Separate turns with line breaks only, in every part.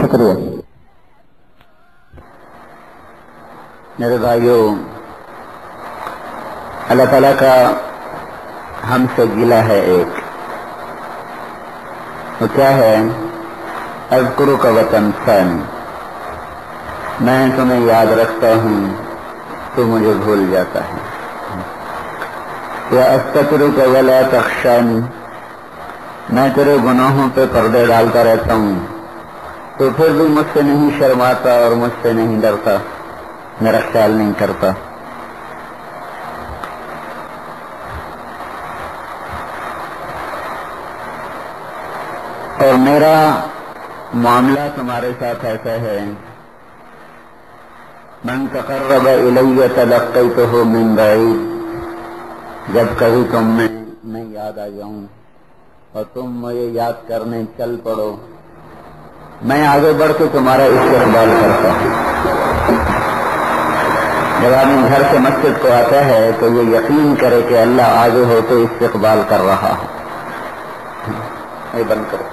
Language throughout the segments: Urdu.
شکریہ. میرے بھائیوں، اللہ تعالیٰ کا ہم سے گلہ ہے ایک، وہ کیا ہے؟ اذکرک وتنسانی، میں تمہیں یاد رکھتا ہوں تو مجھے بھول جاتا ہے. یا استترک ولا تخشانی، میں تیرے گناہوں پہ پردے ڈالتا رہتا ہوں تو پھر بھی مجھ سے نہیں شرماتا اور مجھ سے نہیں ڈرتا، میرا خیال نہیں کرتا. اور میرا معاملہ تمہارے ساتھ ایسا ہے، من تقرب الی تلقیتہ من بعید، جب کبھی تم میں یاد آ جاؤں اور تم مجھے یاد کرنے چل پڑو، میں آگے بڑھ کے تمہارا استقبال کرتا ہوں. جب آدمی گھر سے مسجد کو آتا ہے تو یہ یقین کرے کہ اللہ آگے ہو تو استقبال کر رہا ہے. بند کرو،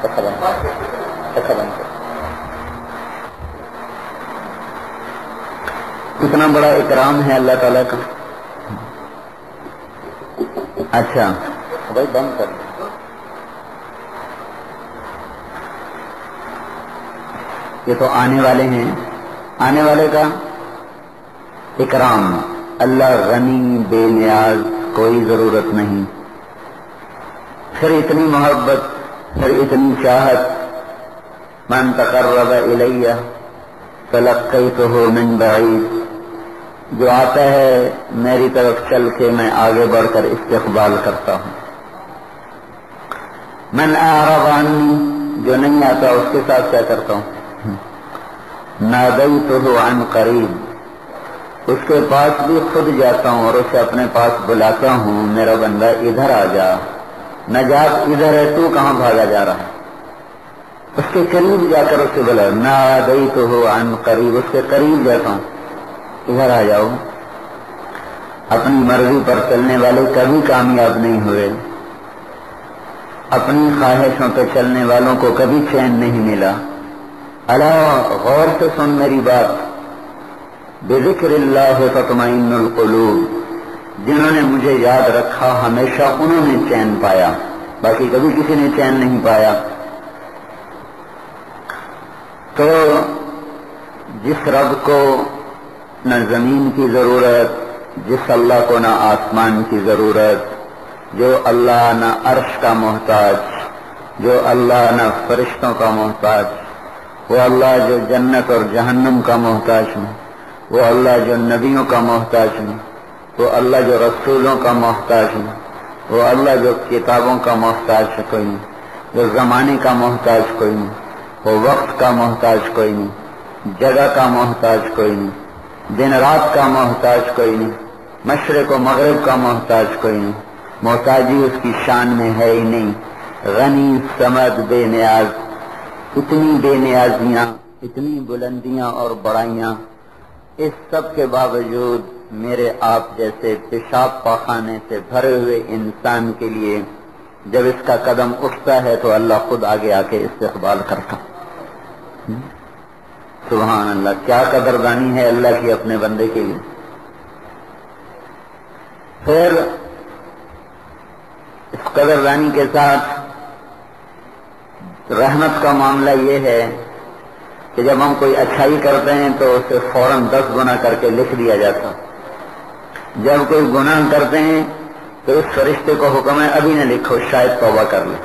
بند کرو. کتنا بڑا اکرام ہے اللہ تعالیٰ کا. اچھا بھائی بند کر. یہ تو آنے والے ہیں، آنے والے کا اکرام. اللہ غنی بے نیاز، کوئی ضرورت نہیں. پھر اتنی محبت، پھر اتنی چاہت. من تقرب الی تلقیتہ من بعید، جو آتا ہے میری طرف چل کے میں آگے بڑھ کر استقبال کرتا ہوں. من اعرض عنی، جو نہیں آتا اس کے ساتھ کیا کرتا ہوں؟ نادیتہ عن قریب، اس کے پاس بھی خود جاتا ہوں اور اسے اپنے پاس بلاتا ہوں، میرا بندہ ادھر آ جا، نجات ادھر ہے، تو کہاں بھاگا جا رہا ہے؟ اس کے قریب جا کر اسے بلا. نادیتہ عن قریب، اس کے قریب جاتا ہوں، ادھر آ جاؤ. اپنی مرضی پر چلنے والے کبھی کامیاب نہیں ہوئے، اپنی خواہشوں پہ چلنے والوں کو کبھی چین نہیں ملا. الا، غور سے سن میری بات. بذکر اللہ تطمئن القلوب، جنہوں نے مجھے یاد رکھا ہمیشہ انہوں نے چین پایا، باقی کبھی کسی نے چین نہیں پایا. تو جس رب کو نہ زمین کی ضرورت، جس اللہ کو نہ آسمان کی ضرورت، جو اللہ نہ عرش کا محتاج، جو اللہ نہ فرشتوں کا محتاج، وہ اللہ جو جنت اور جہنم کا محتاج ہے، وہ اللہ جو نبیوں کا محتاج ہے، وہ اللہ جو رسولوں کا محتاج ہے، وہ اللہ جو کتابوں کا محتاج ہے کوئی نہیں، جو زمانے کا محتاج کوئی نہیں، وہ وقت کا محتاج کوئی نہیں، جگہ کا محتاج کوئی نہیں، دن رات کا محتاج کوئی نہیں، مشرق و مغرب کا محتاج کوئی نہیں. محتاجی اس کی شان میں ہے ہی نہیں. غنی صمد بے نیاز. اتنی بے نیازیاں، اتنی بلندیاں اور بڑائیاں، اس سب کے باوجود میرے آپ جیسے پیشاب پاخانے سے بھرے ہوئے انسان کے لیے جب اس کا قدم اٹھتا ہے تو اللہ خود آگے آ کے استقبال کرتا. سبحان اللہ، کیا قدردانی ہے اللہ کی اپنے بندے کے لیے. پھر اس قدردانی کے ساتھ رحمت کا معاملہ یہ ہے کہ جب ہم کوئی اچھائی کرتے ہیں تو اسے فوراً 10 گنا کر کے لکھ دیا جاتا. جب کوئی گناہ کرتے ہیں تو اس فرشتے کو حکم ہے ابھی نہ لکھو، شاید توبہ کر لے،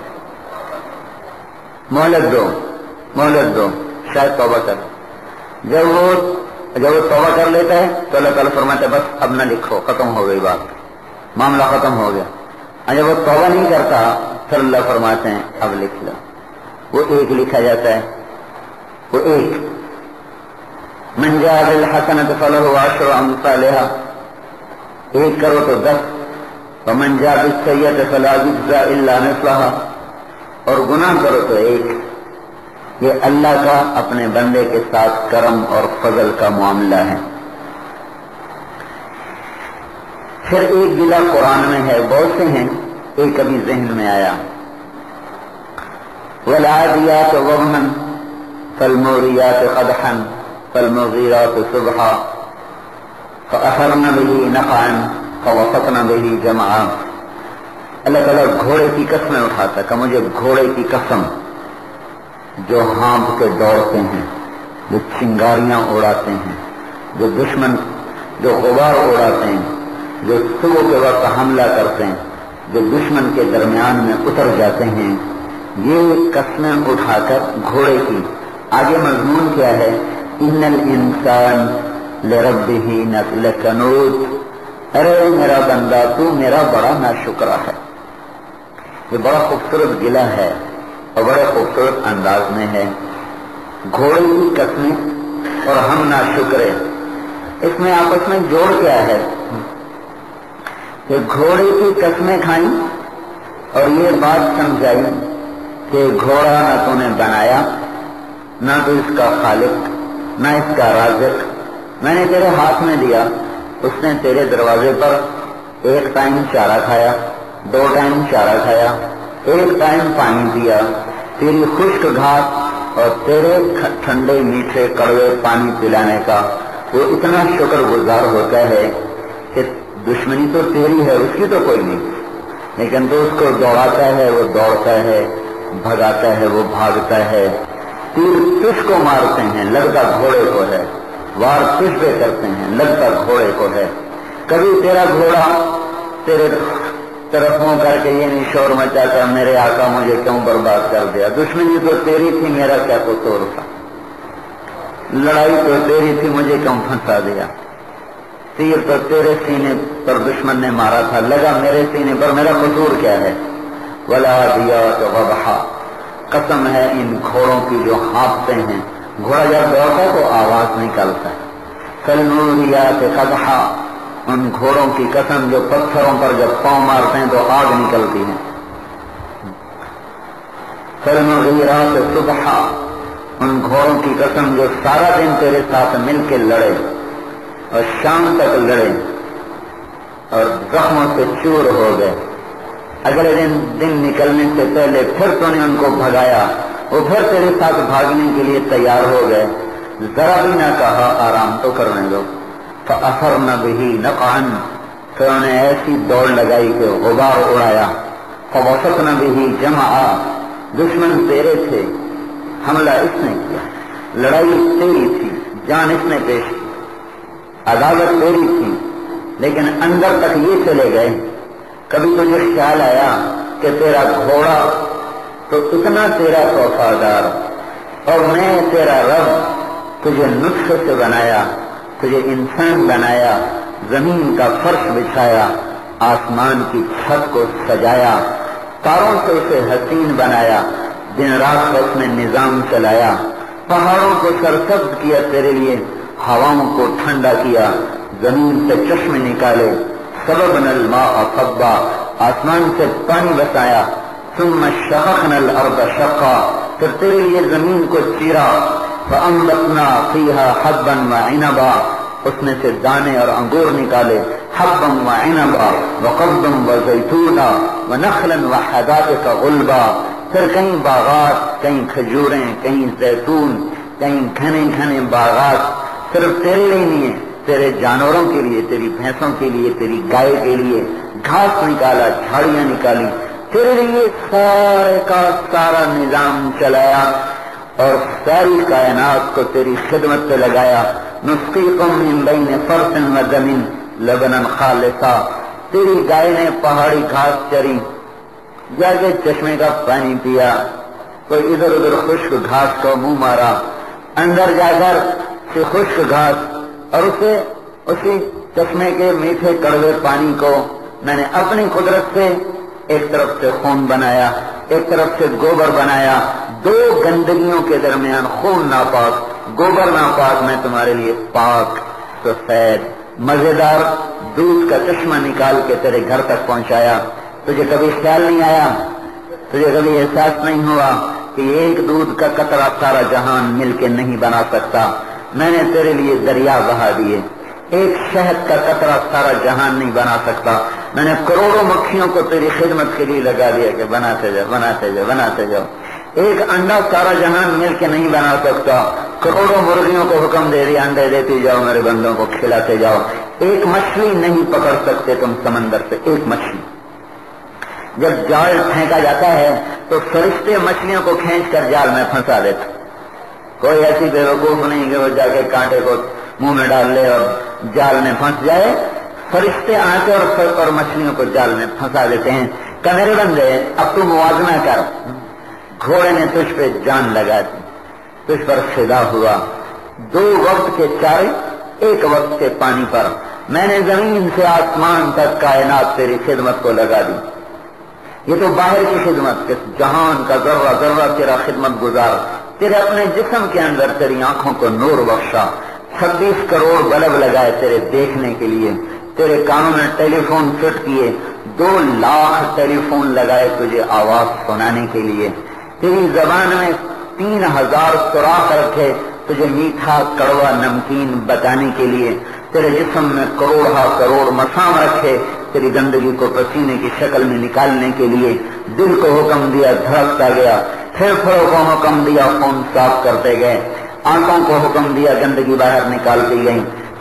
مہلت دو شاید توبہ کر. جب وہ توبہ کر لیتا ہے تو اللہ تعالیٰ فرماتا ہے بس اب نہ لکھو، ختم ہو گئی بات، معاملہ ختم ہو گیا. اور جب وہ توبہ نہیں کرتا پھر اللہ فرماتے ہیں اب لکھ لو. وہ ایک لکھا جاتا ہے، وہ ایک. من جاء بالحسنۃ فلہ عشر امثالھا، ایک کرو تو 10. ومن جاء بالسیئۃ فلا یجزی الا مثلھا، اور گناہ کرو تو 1. یہ اللہ کا اپنے بندے کے ساتھ کرم اور فضل کا معاملہ ہے. پھر ایک گلہ قرآن میں ہے، بہت سے ہیں، ایک ابھی ذہن میں آیا. والعادیات ضبحا، فالموریات قدحا فالمغیرات صبحا فأثرن به نقعا فوسطن به جمعا۔ اللہ تعالیٰ گھوڑے کی قسمیں اٹھاتا کہ مجھے گھوڑے کی قسم جو ہانپ کے دوڑتے ہیں، جو چنگاریاں اڑاتے ہیں، جو دشمن جو غبار اڑاتے ہیں، جو صبح کے وقت حملہ کرتے ہیں، جو دشمن کے درمیان میں اتر جاتے ہیں، یہ قسمیں اٹھا کر گھوڑے کی۔ آگے مضمون کیا ہے؟ ان الانسان لربہ لکنود، ارے میرا بندہ تو میرا بڑا ناشکرا ہے۔ یہ بڑا خوبصورت گلہ ہے اور بڑے خوبصورت انداز میں ہے۔ گھوڑے کی قسمیں اور ہم ناشکرے، اس میں آپس میں جوڑ کیا ہے کہ گھوڑے کی قسمیں کھائیں اور یہ بات سمجھائی کہ گھوڑا نہ تو نے بنایا، نہ تو اس کا خالق، نہ اس کا رازق، میں نے تیرے ہاتھ میں دیا، اس نے تیرے دروازے پر ایک ٹائم چارہ کھایا، 2 ٹائم چارہ کھایا، 1 ٹائم پانی پیا، تیری خشک گھاس اور تیرے ٹھنڈے میٹھے کڑوے پانی پلانے کا وہ اتنا شکر گزار ہوتا ہے کہ دشمنی تو تیری ہے، اس کی تو کوئی نہیں، لیکن تو اس کو دوڑاتا ہے، وہ دوڑتا ہے، بھگاتا ہے، وہ بھاگتا ہے، تیر تجھ کو مارتے ہیں، لگتا گھوڑے کو ہے، وار تجھ پہ کرتے ہیں، لگتا گھوڑے کو ہے۔ کبھی تیرا گھوڑا تیرے طرف منہ کر کے یہ نہیں شور مچاتا میرے آقا مجھے کیوں برباد کر دیا، دشمنی تو تیری تھی، میرا کیا قصور تھا، لڑائی تو تیری تھی، مجھے کیوں پھنسا دیا، تیر تو تیرے سینے پر دشمن نے مارا تھا، لگا میرے سینے پر، میرا قصور کیا ہے۔ والعادیات ضبحا، قسم ہے ان گھوڑوں کی جو ہانپتے ہیں، گھوڑا جب دوڑتا ہے تو آواز نکالتا ہے۔ فالموریات قدحا، ان گھوڑوں کی قسم جو پتھروں پر جب پاؤں مارتے ہیں تو آگ نکلتی ہے۔ فالمغیرات صبحا، ان گھوڑوں کی قسم جو سارا دن تیرے ساتھ مل کے لڑے اور شام تک لڑے اور زخموں سے چور ہو گئے، اگلے دن نکلنے سے پہلے پھر تو نے ان کو بھگایا، وہ پھر تیرے ساتھ بھاگنے کے لیے تیار ہو گئے، ذرا بھی نہ کہا آرام تو کرنے دو۔ فأثرن به نقعا، پھر انہیں ایسی دوڑ لگائی کہ غبار اڑایا۔ فوسطن به جمعا، دشمن تیرے تھے، حملہ اس نے کیا، لڑائی تیری تھی، جان اس نے پیش کی، عداوت تیری تھی، لیکن اندر تک یہ چلے گئے، کبھی تجھے خیال آیا کہ تیرا گھوڑا تو اتنا تیرا وفادار اور میں تیرا رب، تجھے نطفے سے بنایا، تجھے انسان بنایا، زمین کا فرش بچھایا، آسمان کی چھت کو سجایا، تاروں سے اسے حسین بنایا، دن رات اس میں نظام چلایا، پہاڑوں کو سرسبز کیا تیرے لیے، ہواؤں کو ٹھنڈا کیا، زمین سے چشمے نکالے، سببنا الماء صبا، آسمان سے پانی بسایا، ثم شققنا الارض شقا، پھر تیرے لیے زمین کو چیرا، فانبتنا فیہا حبا وعنبا، اس میں سے دانے اور انگور نکالے، حبا وعنبا وقضبا وزیتونا ونخلا وحدائق غلبا، پھر کہیں باغات، کہیں کھجوریں، کہیں زیتون، کہیں گھنے گھنے باغات، صرف تیرے لیے نہیں ہے، تیرے جانوروں کے لیے، تیری بھینسوں کے لیے، تیری گائے کے لیے، گھاس نکالا، جھاڑیاں نکالی، تیرے لیے سارے کا سارا نظام چلایا اور ساری کائنات کو تیری خدمت پہ لگایا۔ نسقیکم من بین فرث ودم لبنا خالصا، تیری گائے نے پہاڑی گھاس چری، جا کے چشمے کا پانی پیا، کوئی ادھر ادھر خشک گھاس کو منہ مارا، اندر جا کر سے خشک گھاس اور اسی چشمے کے میٹھے کڑوے پانی کو میں نے اپنی قدرت سے ایک طرف سے خون بنایا، ایک طرف سے گوبر بنایا، 2 گندگیوں کے درمیان خون ناپاک، گوبر ناپاک، میں تمہارے لیے پاک سفید مزیدار دودھ کا چشمہ نکال کے تیرے گھر تک پہنچایا۔ تجھے کبھی خیال نہیں آیا، تجھے کبھی احساس نہیں ہوا کہ ایک دودھ کا قطرہ سارا جہان مل کے نہیں بنا سکتا؟ میں نے تیرے لیے دریا بہا دیے، ایک شہد کا قطرہ سارا جہان نہیں بنا سکتا، میں نے کروڑوں مکھیوں کو تیری خدمت کے لیے لگا دیا کہ بناتے جاؤ بناتے جاؤ بناتے جاؤ۔ ایک انڈا سارا جہان مل کے نہیں بنا سکتا، کروڑوں مرغیوں کو حکم دے دیا انڈے دیتے جاؤ میرے بندوں کو کھلاتے جاؤ، ایک مچھلی نہیں پکڑ سکتے تم سمندر سے، ایک مچھلی۔ جب جال پھینکا جاتا ہے تو فرشتے مچھلیوں کو کھینچ کر جال میں پھنسا دیتے، کوئی ایسی بے وقوف نہیں کہ وہ جا کے کانٹے کو منہ میں ڈال لے اور جال میں پھنس جائے، فرشتے آتے اور مچھلیوں کو جال میں پھنسا دیتے ہیں۔ کہ میرے بندے اب تو موازنہ کر، گھوڑے نے تجھ پہ جان لگا دی، تجھ پر فدا ہوا، 2 وقت کے چارے 1 وقت کے پانی پر، میں نے زمین سے آسمان تک کائنات تیری خدمت کو لگا دی۔ یہ تو باہر کی خدمت، کہ جہان کا ذرہ ذرہ تیرا خدمت گزار، تیرے اپنے جسم کے اندر تیری آنکھوں کو نور بخشا، 26 کروڑ بلب لگائے تیرے دیکھنے کے لیے، تیرے کانوں میں ٹیلی فون فٹ کیے، 2 لاکھ ٹیلی فون لگائے تجھے آواز سنانے کے لیے، تیری زبان میں 3000 سوراخ رکھے تجھے میٹھا کڑوا نمکین بتانے کے لیے، تیرے جسم میں کروڑ مسام رکھے تیری گندگی کو پسینے کی شکل میں نکالنے کے لیے، دل کو حکم دیا دھڑکتا گیا، پھیپھڑوں کو حکم دیا خون صاف کرتے گئے، آنکھوں کو حکم دیا گندگی باہر نکالتی گئی،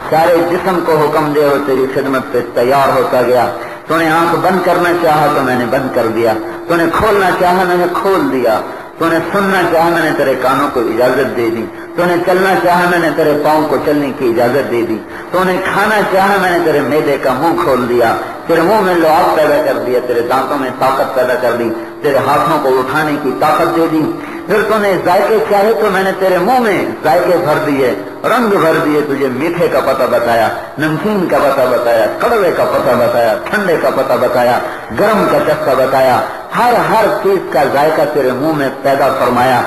سارے جسم کو حکم دیا اور تیری خدمت پہ تیار ہوتا گیا۔ تو نے آنکھ بند کرنا چاہا تو میں نے بند کر دیا، تو نے کھولنا چاہا میں نے کھول دیا، تو نے سننا چاہا میں نے تیرے کانوں کو اجازت دے دی، تو نے چلنا چاہا میں نے تیرے پاؤں کو چلنے کی اجازت دے دی، تو نے کھانا چاہا میں نے تیرے معدے کا منہ کھول دیا، تیرے منہ میں لعاب پیدا کر دیا، تیرے دانتوں میں طاقت پیدا کر دی، تیرے ہاتھوں کو اٹھانے کی طاقت دے دی، پھر تو نے ذائقے چاہے تو میں نے تیرے منہ میں ذائقے بھر دیے، رنگ بھر دیے، تجھے میٹھے کا پتہ بتایا، نمکین کا پتہ بتایا، کڑوے کا پتہ بتایا، ٹھنڈے کا پتہ بتایا، گرم کا چسکا بتایا، ہر چیز کا ذائقہ تیرے منہ میں پیدا فرمایا۔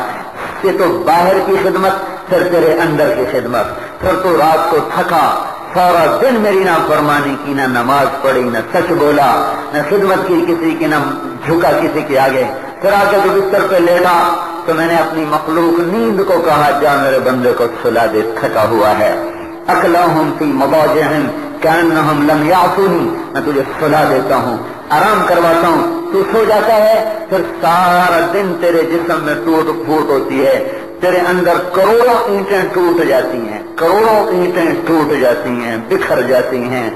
یہ تو باہر کی خدمت، پھر تیرے اندر کی خدمت، پھر تو رات کو تھکا، سارا دن میری نہ فرمانی کی، نہ نماز پڑھی، نہ سچ بولا، نہ خدمت کی کسی کی، نہ جھکا کسی کے آگے، پھر آ کے تو بستر پہ لیٹا تو میں نے اپنی مخلوق نیند کو کہا جا میرے بندے کو سلا دے، تھکا ہوا ہے، اکلہم فی مضاجعہم کأنہم لم یعصونی، میں تجھے سلا دیتا ہوں، آرام کرواتا ہوں، تو سو جاتا ہے، پھر سارا دن تیرے جسم میں ٹوٹ پھوٹ ہوتی ہے، تیرے اندر کروڑوں اینٹیں ٹوٹ جاتی ہیں، کروڑوں اینٹیں ٹوٹ جاتی ہیں، بکھر جاتی ہیں،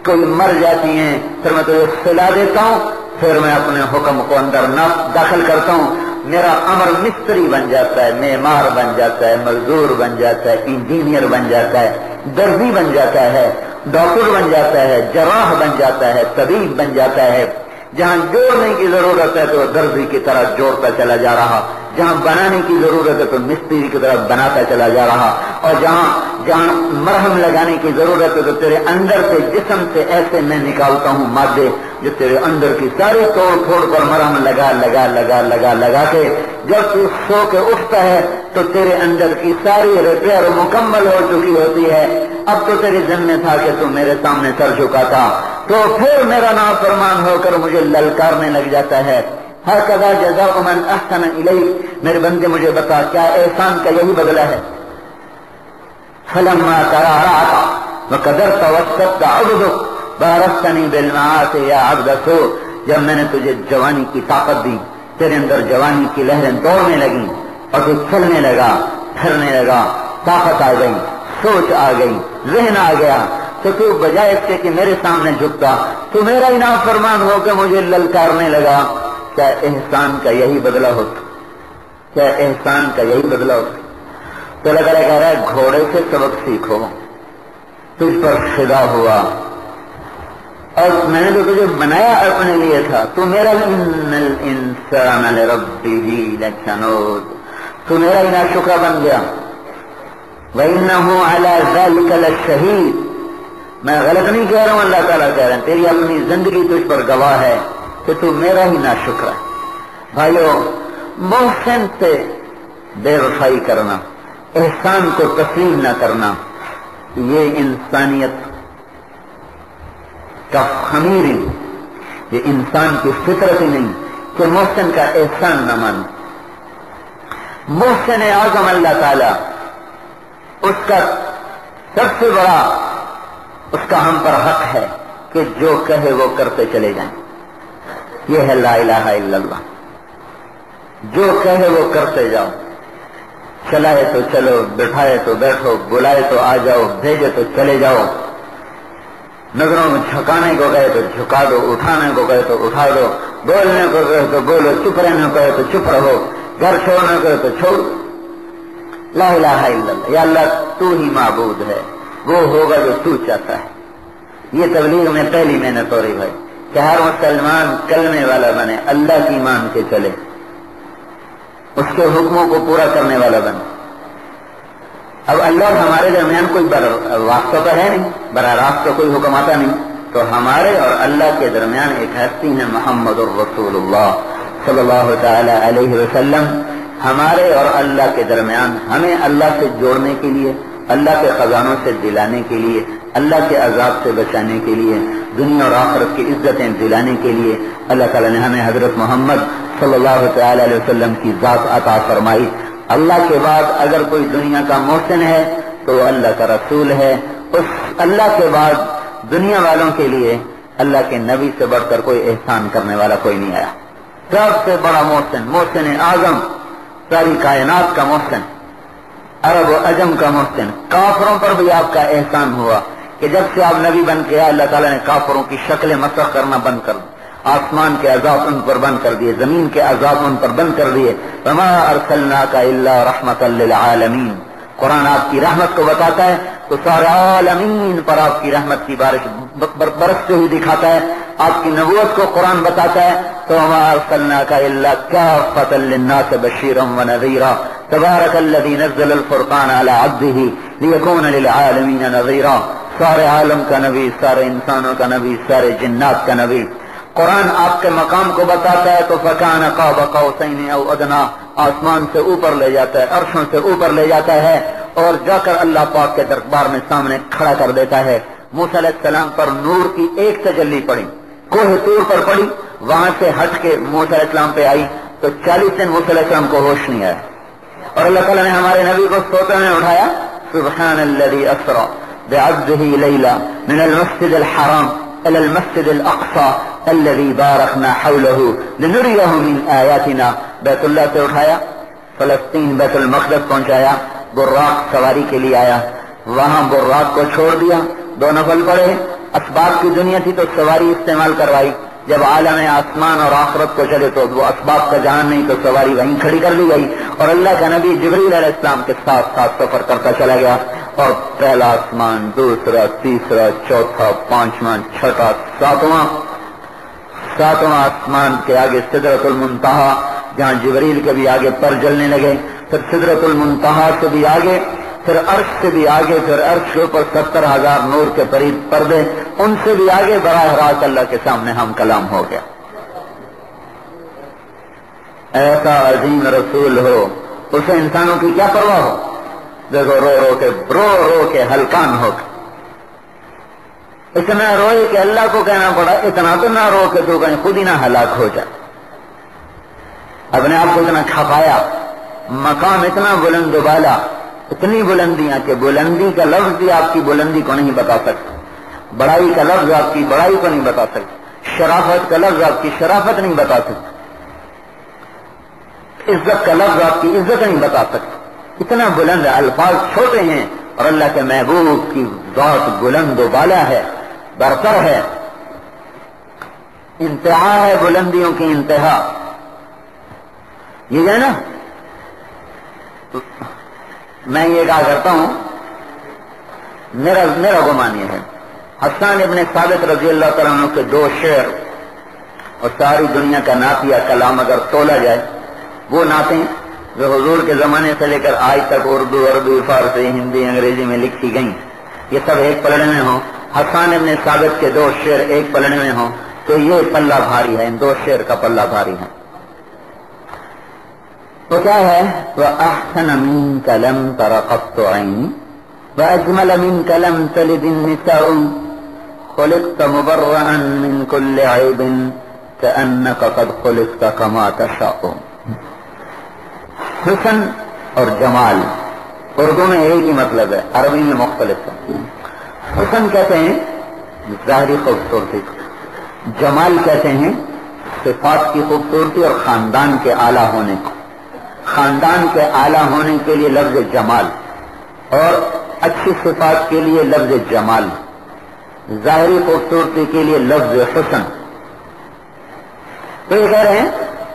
کوئی مر جاتی ہیں، پھر میں تجھے سلا دیتا ہوں، پھر میں اپنے حکم کو اندر نہ داخل کرتا ہوں، میرا امر مستری بن جاتا ہے، معمار بن جاتا ہے، مزدور بن جاتا ہے، انجینئر بن جاتا ہے، درزی بن جاتا ہے، ڈاکٹر بن جاتا ہے، جراح بن جاتا ہے، طبیب بن جاتا ہے، جہاں جوڑنے کی ضرورت ہے تو درزی کی طرح جوڑتا چلا جا رہا، جہاں بنانے کی ضرورت ہے تو مستری کی طرح بناتا چلا جا رہا، اور جہاں مرہم لگانے کی ضرورت ہے تو تیرے اندر سے جسم سے ایسے میں نکالتا ہوں مادے جو تیرے اندر کی ساری توڑ پھوڑ پر مرہم لگا کے جب تو سو کے اٹھتا ہے تو تیرے اندر کی ساری ریپیئر مکمل ہو چکی ہوتی ہے۔ اب تو تیرے ذمہ تھا کہ تو میرے سامنے سر جھکا تھا، تو پھر میرا نافرمان ہو کر مجھے للکارنے لگ جاتا ہے۔ ہکذا جزاء من احسن الیک، میرے بندے مجھے بتا کیا احسان کا یہی بدلہ ہے؟ فلما ترعرعت وقدرت واستبت عبدک بارزتنی بالمعاصی یا عبد سوء، جب میں نے تجھے جوانی کی طاقت دی، تیرے اندر جوانی کی لہریں دوڑنے لگیں اور تو چلنے لگا، پھرنے لگا، طاقت آ گئی، سوچ آ گئی، ذہن آ گیا، تو بجائے اس کے کہ میرے سامنے جھکتا تو میرا ہی نافرمان ہو کے مجھے للکارنے لگا۔ کیا احسان کا یہی بدلہ ہوتا؟ کیا احسان کا یہی بدلہ ہوتا؟ تو اللہ تعالیٰ کہہ رہا ہے گھوڑے سے سبق سیکھو، تجھ پر فدا ہوا، اور میں نے تو تجھے بنایا اپنے لیے تھا، تو میرا ان الانسان لربہ لکنود، تو میرا ہی ناشکرا بن گیا۔ وَإِنَّهُ عَلَى ذَلِكَ لَشَهِيدٌ، میں غلط نہیں کہہ رہا ہوں، اللہ تعالیٰ کہہ رہے ہیں تیری اپنی زندگی تجھ پر گواہ ہے کہ تو میرا ہی ناشکر ہے۔ بھائیو، محسن سے بے وفائی کرنا، احسان کو تسلیم نہ کرنا، یہ انسانیت کا خمیر ہی، یہ انسان کی فطرت ہی نہیں کہ محسن کا احسان نہ مانے۔ محسن اعظم اللہ تعالی، اس کا سب سے بڑا اس کا ہم پر حق ہے کہ جو کہے وہ کرتے چلے جائیں، یہ ہے لا الہ الا اللہ۔ جو کہے وہ کرتے جاؤ، چلائے تو چلو، بٹھائے تو بیٹھو، بلائے تو آ جاؤ، بھیجے تو چلے جاؤ، نظروں میں جھکانے کو کہے تو جھکا دو، اٹھانے کو کہے تو اٹھا دو، بولنے کو کہے تو بولو، چپ رہنے کو کہے تو چپ رہو، گھر چھوڑنے کو کہے تو چھوڑ۔ لا الہ الا اللہ، یا اللہ تو ہی معبود ہے، وہ ہوگا جو تو چاہتا ہے۔ یہ تبلیغ میں پہلی محنت ہو رہی بھائی کہ ہر مسلمان کلمے والا بنے، اللہ کی مان کے چلے، اس کے حکموں کو پورا کرنے والا بنے۔ اب اللہ ہمارے درمیان کوئی واسطہ تو ہے نہیں، براہ راست تو کوئی حکم آتا نہیں، تو ہمارے اور اللہ کے درمیان ایک ہستی ہے محمد الرسول اللہ صلی اللہ تعالی علیہ وسلم۔ ہمارے اور اللہ کے درمیان ہمیں اللہ سے جوڑنے کے لیے، اللہ کے خزانوں سے دلانے کے لیے، اللہ کے عذاب سے بچانے کے لیے، دنیا اور آخرت کی عزتیں دلانے کے لیے اللہ تعالیٰ نے ہمیں حضرت محمد صلی اللہ تعالی علیہ وسلم کی ذات عطا فرمائی۔ اللہ کے بعد اگر کوئی دنیا کا محسن ہے تو وہ اللہ کا رسول ہے۔ اس اللہ کے بعد دنیا والوں کے لیے اللہ کے نبی سے بڑھ کر کوئی احسان کرنے والا کوئی نہیں آیا۔ سب سے بڑا محسن، محسن اعظم، ساری کائنات کا محسن، عرب و عجم کا محسن۔ کافروں پر بھی آپ کا احسان ہوا کہ جب سے آپ نبی بن کے آئے اللہ تعالیٰ نے کافروں کی شکلیں مسخ کرنا بند کر دی، آسمان کے عذاب ان پر بند کر دیے، زمین کے عذاب ان پر بند کر دیے۔ وما ارسلناک الا رحمتا للعالمین، قرآن آپ کی رحمت کو بتاتا ہے تو سارے عالمین پر آپ کی رحمت کی بارش برستے ہوئی دکھاتا ہے۔ آپ کی نبوت کو قرآن بتاتا ہے تو وما ارسلناک الا کافۃ للناس بشیرا ونذیرا تبارک الذی نزل الفرقان علی عبدہ لیکون للعالمین نذیرا۔ سارے عالم کا نبی، سارے انسانوں کا نبی، سارے جنات کا نبی۔ قرآن آپ کے مقام کو بتاتا ہے تو فکان قاب قوسین او ادنی، آسمان سے اوپر لے جاتا ہے، عرشوں سے اوپر لے جاتا ہے اور جا کر اللہ پاک کے دربار میں سامنے کھڑا کر دیتا ہے۔ موسیٰ علیہ السلام پر نور کی ایک تجلی پڑی، کوہ طور پر پڑی، وہاں سے ہٹ کے موسیٰ علیہ السلام پہ آئی تو 40 دن موسیٰ علیہ السلام کو ہوش نہیں آیا، اور اللہ تعالیٰ نے ہمارے نبی کو سوتے میں اٹھایا، سبحان الذی اسری بعبدہ لیلا من المسجد الحرام الى المسجد الاقصى الذي باركنا حوله لنريه من آياتنا۔ بیت اللہ سے اٹھایا، فلسطین بیت المقدس پہنچایا، براق سواری کے لیے آیا، وہاں براق کو چھوڑ دیا، 2 نفل پڑے۔ اسباب کی دنیا تھی تو سواری استعمال کروائی، جب عالم آسمان اور آخرت کو چلے تو وہ اسباب کا جہان نہیں تو سواری وہیں کھڑی کر دی گئی، اور اللہ کا نبی جبریل علیہ السلام کے ساتھ ساتھ سفر کرتا چلا گیا، اور پہلا آسمان، دوسرا، تیسرا، چوتھا، 5واں، 6واں، 7واں آسمان کے آگے سدرۃ المنتہا، جہاں جبریل کے بھی آگے پر جلنے لگے، پھر سدرۃ المنتہا سے بھی آگے، پھر عرش سے بھی آگے، پھر عرش کے اوپر 70,000 نور کے قریب پردے، ان سے بھی آگے براہ راست اللہ کے سامنے ہم کلام ہو گیا۔ ایسا عظیم رسول ہو، اسے انسانوں کی کیا پرواہ ہو؟ دیکھو رو کے ہلکان ہو کے اتنا روئے کہ اللہ کو کہنا پڑا اتنا تو نہ رو کہ تو کہیں خود ہی نہ ہلاک ہو جائے، اپنے آپ کو اتنا کھپایا، مقام اتنا بلند و بالا، اتنی بلندیاں کہ بلندی کا لفظ بھی آپ کی بلندی کو نہیں بتا سکتا، بڑائی کا لفظ آپ کی بڑائی کو نہیں بتا سکتا، شرافت کا لفظ آپ کی شرافت نہیں بتا سکتا، عزت کا لفظ آپ کی عزت نہیں بتا سکتا، اتنا بلند ہے، الفاظ چھوٹے ہیں اور اللہ کے محبوب کی ذات بلند و بالا ہے، برتر ہے، انتہا ہے بلندیوں کی انتہا۔ یہ ہے نا، میں یہ کہا کرتا ہوں، میرا گمان یہ ہے، حسان ابن ثابت رضی اللہ تعالیٰ عنہ کے 2 شعر اور ساری دنیا کا نعتیہ کلام اگر تولا جائے، وہ نعتیں جو حضور کے زمانے سے لے کر آج تک اردو، عربی، فارسی، ہندی، انگریزی میں لکھی گئیں، یہ سب ایک پلڑے میں ہوں، حسان ابن ثابت کے 2 شعر ایک پلڑے میں ہوں تو یہ پلہ بھاری ہے، ان 2 شعر کا پلہ بھاری ہے۔ تو کیا ہے؟ وَأَحْسَنَ مِنْكَ لَمْ تَرَ قَطُّ عَيْنِي وَأَجْمَلَ مِنْكَ لَمْ تَلِدِ النِّسَاءُ خُلِقْتَ مُبَرَّأً مِنْ كُلِّ عَيْبٍ كَأَنَّكَ قَدْ خُلِقْتَ كَمَا تَشَاءُ۔ حسن اور جمال اردو میں ایک ہی مطلب ہے، عربی میں مختلف ہے۔ حسن کہتے ہیں ظاہری خوبصورتی، جمال کہتے ہیں صفات کی خوبصورتی اور خاندان کے اعلیٰ ہونے کو۔ خاندان کے اعلیٰ ہونے کے لیے لفظ جمال، اور اچھی صفات کے لیے لفظ جمال، ظاہری خوبصورتی کے لیے لفظ حسن. تو یہ کہہ رہے ہیں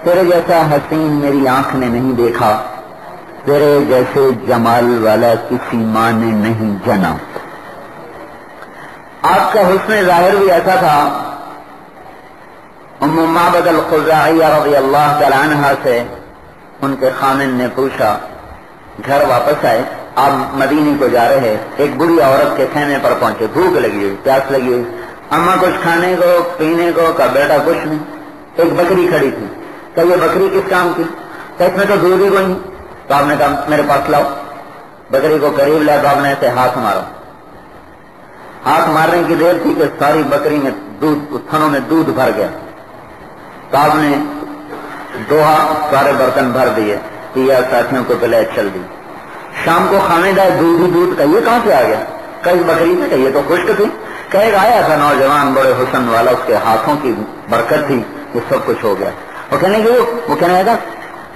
تیرے جیسا حسین میری آنکھ نے نہیں دیکھا، تیرے جیسے جمال والا کسی ماں نے نہیں جنا. آپ کا حسن ظاہر بھی ایسا تھا. ام معبد الخزاعیہ رضی اللہ تعالی عنہا سے ان کے خامن نے پوچھا، گھر واپس آئے، آپ مدینے کو جا رہے، ایک بڑی عورت کے خیمے پر پہنچے، بھوک لگی ہوئی، پیاس لگی ہوئی. اماں کچھ کھانے کو پینے کو؟ کا بیٹا کچھ نہیں. ایک بکری کھڑی تھی. کہ یہ بکری کس کام کی؟ کہ اس میں تو دودھ ہی کوئی نہیں. تو آپ نے کہا میرے پاس لاؤ. بکری کو قریب لائے تو آپ نے ایسے ہاتھ مارا. ہاتھ مارنے کی دیر تھی کہ ساری بکری میں دودھ، تھنوں میں دودھ بھر گیا. تو آپ نے دوہا سارے برتن بھر دیے، پیا، ساتھیوں کو پلے، چل دی. شام کو کھانے جائے، دودھ ہی دودھ. کہ یہ کہاں سے آ گیا؟ کہ بکری سے. کہ یہ تو خشک تھی. کہ ایک آیا تھا نوجوان بڑے حسن والا، اس کے ہاتھوں کی برکت تھی، یہ سب کچھ ہو گیا. وہ کہنے لگے، وہ کہنے لگا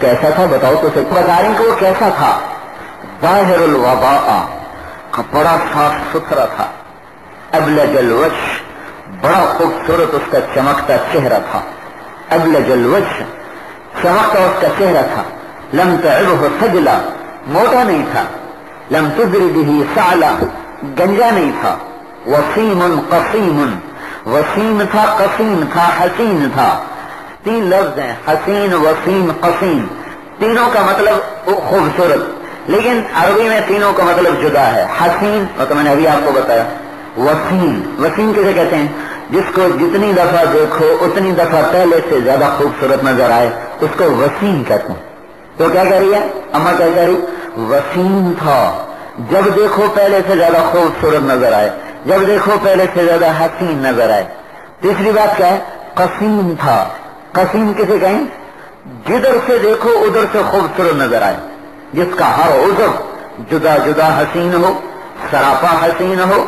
کیسا تھا بتاؤ تو صحیح. بتا رہے ہیں کہ وہ کیسا تھا؟ ظاہر الوضاء، بڑا صاف ستھرا تھا. ابلج الوجه، بڑا خوبصورت اس کا چمکتا چہرہ تھا. ابلج الوجه، چمکتا اس کا چہرہ تھا. لم تعبه سجلا، موٹا نہیں تھا. لم تدر به سعلا، گنجا نہیں تھا. وسیم قسیم، وسیم تھا، قسیم تھا، حسین تھا. تین لفظ ہیں، حسین، وسیم، قسیم. تینوں کا مطلب خوبصورت، لیکن عربی میں تینوں کا مطلب جدا ہے. حسین تو میں نے ابھی آپ کو بتایا. وسیم، وسیم کسے کہتے ہیں؟ جس کو جتنی دفعہ دیکھو اتنی دفعہ پہلے سے زیادہ خوبصورت نظر آئے، اس کو وسیم کہتے ہیں. تو کیا کہہ رہی ہے اماں؟ کیا کہہ رہی؟ وسیم تھا، جب دیکھو پہلے سے زیادہ خوبصورت نظر آئے، جب دیکھو پہلے سے زیادہ حسین نظر آئے. تیسری بات کیا ہے؟ قسیم تھا. قسیم کسے کہیں؟ جدھر سے دیکھو ادھر سے خوبصورت نظر آئے، جس کا ہر عضو جدا جدا حسین ہو، سراپا حسین ہو،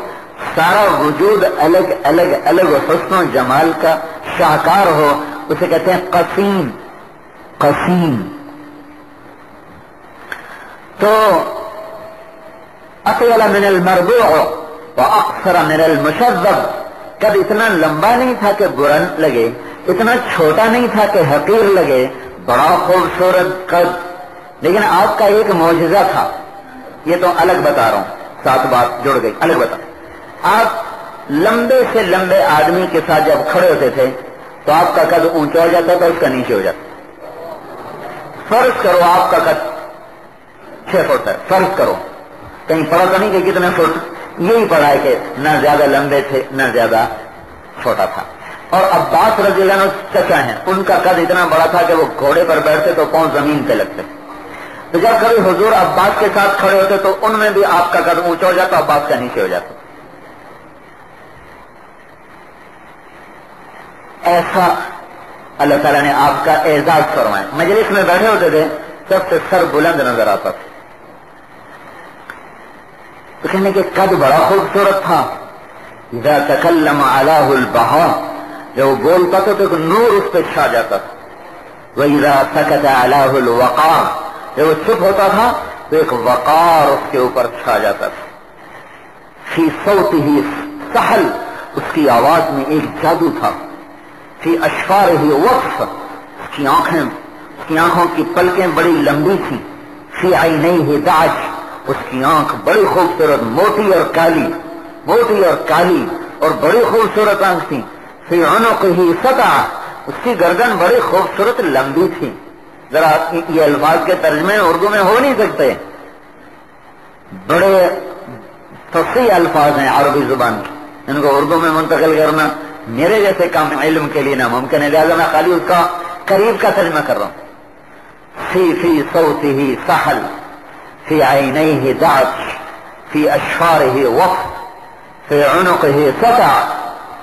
سارا وجود الگ الگ الگ حسن و جمال کا شاہکار ہو، اسے کہتے ہیں قسیم. قسیم. تو اطول من المربوع واقصر من المشذب، کب اتنا لمبا نہیں تھا کہ برا لگے، اتنا چھوٹا نہیں تھا کہ حقیر لگے، بڑا خوبصورت قد. لیکن آپ کا ایک معجزہ تھا، یہ تو الگ بتا رہا ہوں، ساتھ بات جڑ گئی، الگ بتا. آپ لمبے سے لمبے آدمی کے ساتھ جب کھڑے ہوتے تھے تو آپ کا قد اونچا ہو جاتا تھا، اس کا نیچے ہو جاتا. فرض کرو آپ کا قد 6 فٹ ہے، فرض کرو، کہیں پڑھا تو نہیں کہ کتنے فٹ، یہی پڑھا ہے کہ نہ زیادہ لمبے تھے نہ زیادہ چھوٹا تھا. اور عباس رضی اللہ عنہ چچا ہیں، ان کا قد اتنا بڑا تھا کہ وہ گھوڑے پر بیٹھتے تو پاؤں زمین پہ لگتے. تو جب کبھی حضور عباس کے ساتھ کھڑے ہوتے تو ان میں بھی آپ کا قد اونچا ہو جاتا، عباس کا نیچے ہو جاتا. ایسا اللہ تعالیٰ نے آپ کا اعزاز فرمایا. مجلس میں بیٹھے ہوتے تھے، سب سے سر بلند نظر آتا تھا. تو کہنے کہ قد بڑا خوبصورت تھا. اذا تکلم علیہ البہا، جب وہ بولتا تھا تو نور اس پہ چھا جاتا تھا. وَإِذَا سَكَتَ عَلَيْهُ الْوَقَارُ، جب وہ چپ ہوتا تھا تو ایک وقار اس کے اوپر چھا جاتا تھا. فی صوتہ سحل، اس کی آواز میں ایک جادو تھا. فی اشفارہ وقف، اس کی آنکھوں کی پلکیں بڑی لمبی تھیں. فی عینیہ دعج، اس کی آنکھ بڑی خوبصورت، موٹی اور کالی، موٹی اور کالی اور بڑی خوبصورت آنکھ تھی. فی عنقہ سطع، اس کی گردن بڑی خوبصورت لمبی تھی. ذرا یہ الفاظ کے ترجمے اردو میں ہو نہیں سکتے، بڑے فصیح الفاظ ہیں عربی زبان کے، ان کو اردو میں منتقل کرنا میرے جیسے کام علم کے لیے ناممکن ہے، لہذا میں خالی اس کا قریب کا ترجمہ کر رہا ہوں. فی صوتہ سحل، فی عینیہ دعج، فی اشفارہ وقف، فی عنقہ سطع.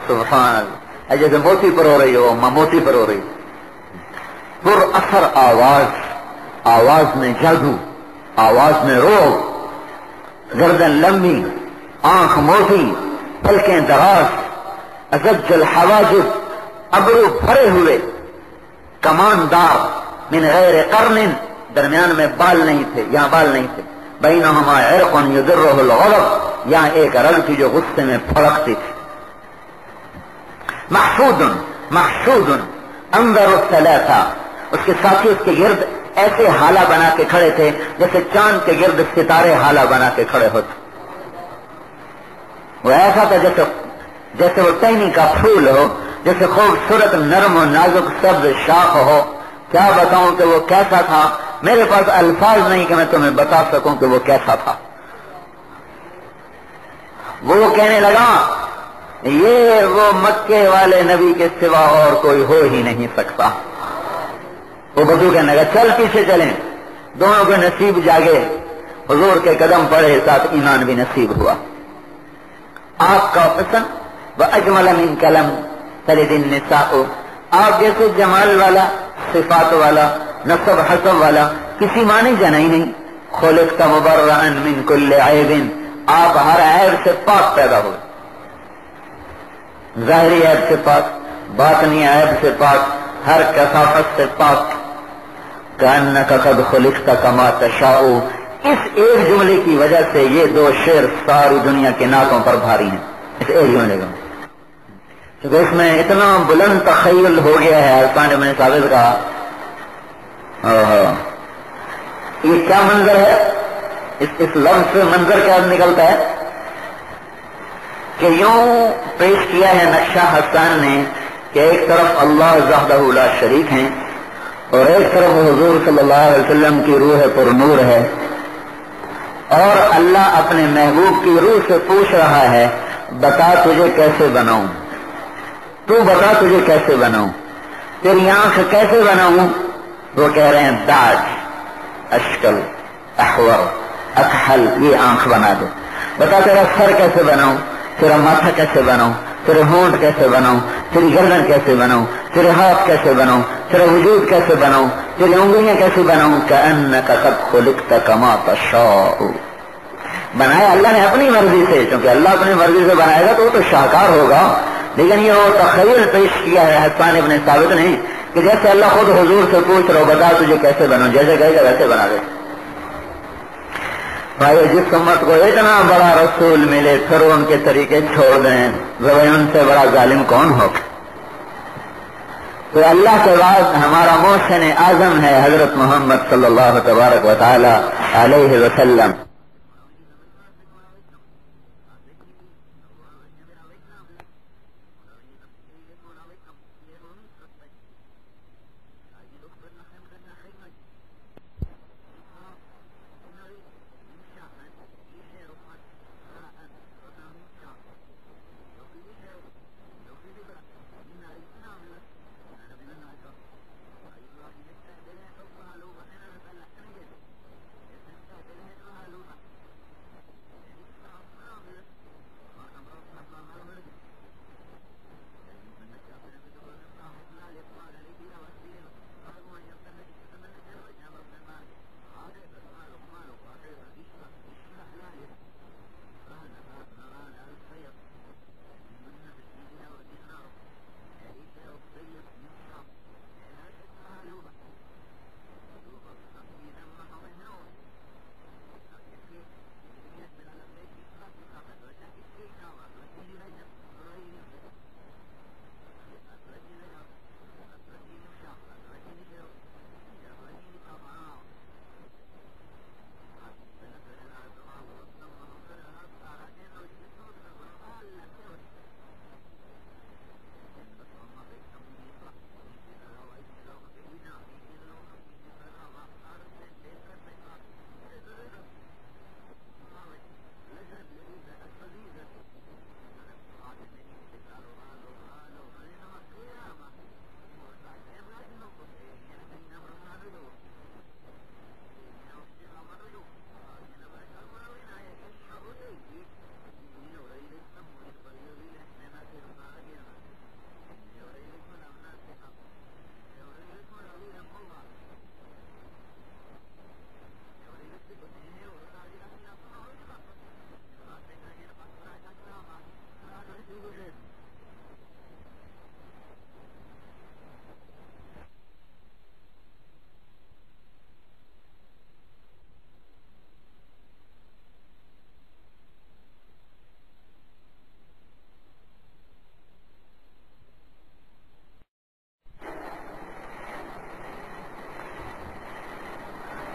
سبحان اللہ، جیسے موتی پر ہو رہی ہو، موتی پر ہو رہی. پر اثر آواز، آواز میں جادو، آواز میں روح. گردن لمبی، آنکھ موٹی، پلکیں دراز. ازج الحواجب، ابرو بھرے ہوئے. کماندار، من غیر قرن، درمیان میں بال نہیں تھے، یہاں بال نہیں تھے، بینہما عرق یضرہ الغضب، یہاں ایک رگ تھی جو غصے میں پھڑکتی تھی. محسود محسود انظر الثلاثہ، اس کے ساتھی اس کے گرد ایسے حالہ بنا کے کھڑے تھے جیسے چاند کے گرد ستارے حالہ بنا کے کھڑے ہوتے. وہ ایسا تھا جیسے وہ ٹہنی کا پھول ہو، جیسے خوبصورت نرم و نازک سبز شاخ ہو. کیا بتاؤں کہ وہ کیسا تھا، میرے پاس الفاظ نہیں کہ میں تمہیں بتا سکوں کہ وہ کیسا تھا. وہ کہنے لگا یہ وہ مکے والے نبی کے سوا اور کوئی ہو ہی نہیں سکتا. وہ بدو کہنے لگا چل پیچھے چلیں. دونوں کے نصیب جاگے، حضور کے قدم پڑے، ساتھ ایمان بھی نصیب ہوا. آپ کا حسن و اجمل من کلم تلد النساء، آپ جیسے جمال والا، صفات والا، نسب حسب والا کسی معنی جنا ہی نہیں. خلقت مبرئا من کل عیب، آپ ہر عیب سے پاک پیدا ہوئے، ظاہری عیب سے پاک، باطنی عیب سے پاک، ہر کثافت سے پاک. کأنک قد خلقت کما تشاء، اس ایک جملے کی وجہ سے یہ دو شعر ساری دنیا کے ناکوں پر بھاری ہیں، اس ایک جملے کا، کیونکہ اس میں اتنا بلند تخیل ہو گیا ہے. حسان ابن ثابت کا یہ کیا منظر ہے، اس لفظ سے منظر کیا نکلتا ہے کہ یوں پیش کیا ہے نقشہ حسان نے کہ ایک طرف اللہ وحدہ لا شریک ہیں اور ایک طرف حضور صلی اللہ علیہ وسلم کی روح پر نور ہے، اور اللہ اپنے محبوب کی روح سے پوچھ رہا ہے بتا تجھے کیسے بناؤں، تو بتا تجھے کیسے بناؤں، تیری آنکھ کیسے بناؤں. وہ کہہ رہے ہیں داج، اشکل، احور، اکحل، یہ آنکھ بنا دو. بتا تیرا سر کیسے بناؤں، تیرا ماتھا کیسے بناؤں، تیرے ہونٹ کیسے بناؤں، تیری گردن کیسے بناؤں، تیرے ہاتھ کیسے بناؤں، تیرا وجود کیسے بناؤں، تیری انگلیاں کیسے بناؤں. کأنک قد خلقت کما تشاء، بنایا اللہ نے اپنی مرضی سے، کیونکہ اللہ اپنی مرضی سے بنائے گا تو وہ تو شاہکار ہوگا. لیکن یہ وہ تخیل پیش کیا ہے حسان ابن ثابت نے کہ جیسے اللہ خود حضور سے پوچھ رہا ہو بتا تجھے کیسے بناؤں، جیسے کہے گا ویسے بنا دے. بھائی جس امت کو اتنا بڑا رسول ملے پھر ان کے طریقے چھوڑ دیں، ان سے بڑا ظالم کون ہو. تو اللہ کے بعد ہمارا محسن اعظم ہے حضرت محمد صلی اللہ تبارک و تعالی علیہ وسلم.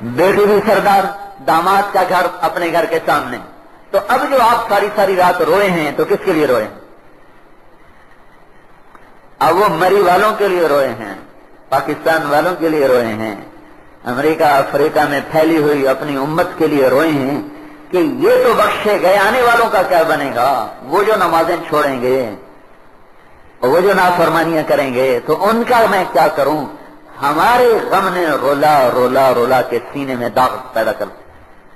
بیٹی بھی سردار، داماد کا گھر اپنے گھر کے سامنے. تو اب جو آپ ساری ساری رات روئے ہیں تو کس کے لیے روئے ہیں؟ اب وہ مری والوں کے لیے روئے ہیں، پاکستان والوں کے لیے روئے ہیں، امریکہ افریقہ میں پھیلی ہوئی اپنی امت کے لیے روئے ہیں کہ یہ تو بخشے گئے، آنے والوں کا کیا بنے گا؟ وہ جو نمازیں چھوڑیں گے، وہ جو نافرمانیاں کریں گے، تو ان کا میں کیا کروں؟ ہمارے غم نے رولا رولا رولا کے سینے میں داغ پیدا کر.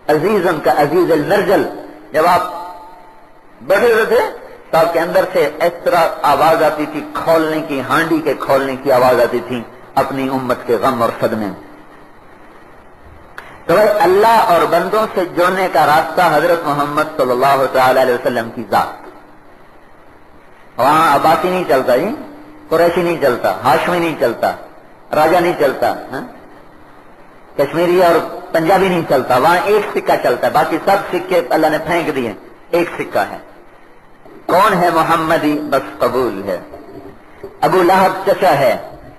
عزیزن کا عزیز المرجل، جب آپ بیٹھے ہوئے تھے تو آپ کے اندر سے اس طرح آواز آتی تھی، کھولنے کی، ہانڈی کے کھولنے کی آواز آتی تھی اپنی امت کے غم اور صدمے. تو اللہ اور بندوں سے جوڑنے کا راستہ حضرت محمد صلی اللہ تعالی علیہ وسلم کی ذات. وہاں عباسی نہیں چلتا جی، قریشی نہیں چلتا، ہاشمی نہیں چلتا، راجا نہیں چلتا، کشمیری اور پنجابی نہیں چلتا. وہاں ایک سکہ چلتا ہے، باقی سب سکے اللہ نے پھینک دیے، ایک سکہ ہے. کون ہے؟ محمدی، بس قبول ہے. ابو لہب چچا ہے،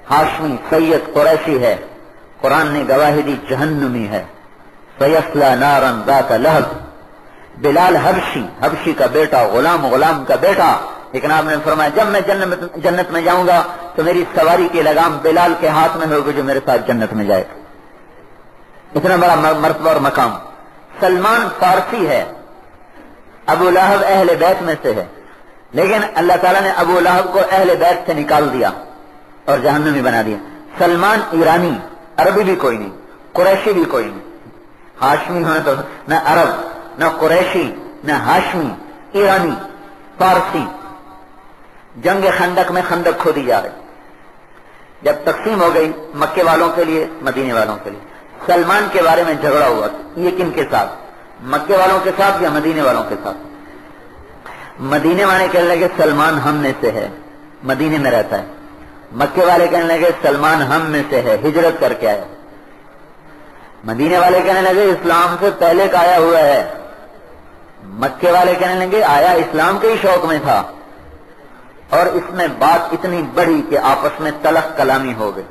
ہاشمی سید قریشی ہے، قرآن نے گواہی دی جہنمی ہے. فیصلہ نارن ذات لہب. بلال حبشی کا بیٹا، غلام کا بیٹا. لیکن آپ نے فرمایا جب میں جنت میں جاؤں گا تو میری سواری کی لگام بلال کے ہاتھ میں ہوگی جو میرے ساتھ جنت میں جائے. اتنا بڑا مرتبہ اور مقام. سلمان فارسی ہے، ابو لہب اہل بیت میں سے ہے، لیکن اللہ تعالیٰ نے ابو لہب کو اہل بیت سے نکال دیا اور جہنمی بنا دیا. سلمان ایرانی، عربی بھی کوئی نہیں، قریشی بھی کوئی نہیں. ہاشمی ہونے تو نہ عرب، نہ قریشی، نہ ہاشمی، ایرانی، فارسی. جنگ خندق میں خندق کھودی جا رہی. جب تقسیم ہو گئی مکے والوں کے لیے، مدینے والوں کے لیے. سلمان کے بارے میں جھگڑا ہوا، یہ کن کے ساتھ؟ مکے والوں کے ساتھ یا مدینے والوں کے ساتھ؟ مدینے والے کہنے لگے سلمان ہم میں سے ہے، مدینے میں رہتا ہے. مکے والے کہنے لگے سلمان ہم میں سے ہے، ہجرت کر کے آیا. مدینے والے کہنے لگے اسلام سے پہلے کا آیا ہوا ہے. مکے والے کہنے لگے آیا اسلام کے ہی شوق میں تھا. اور اس میں بات اتنی بڑی کہ آپس میں تلخ کلامی ہو گئی.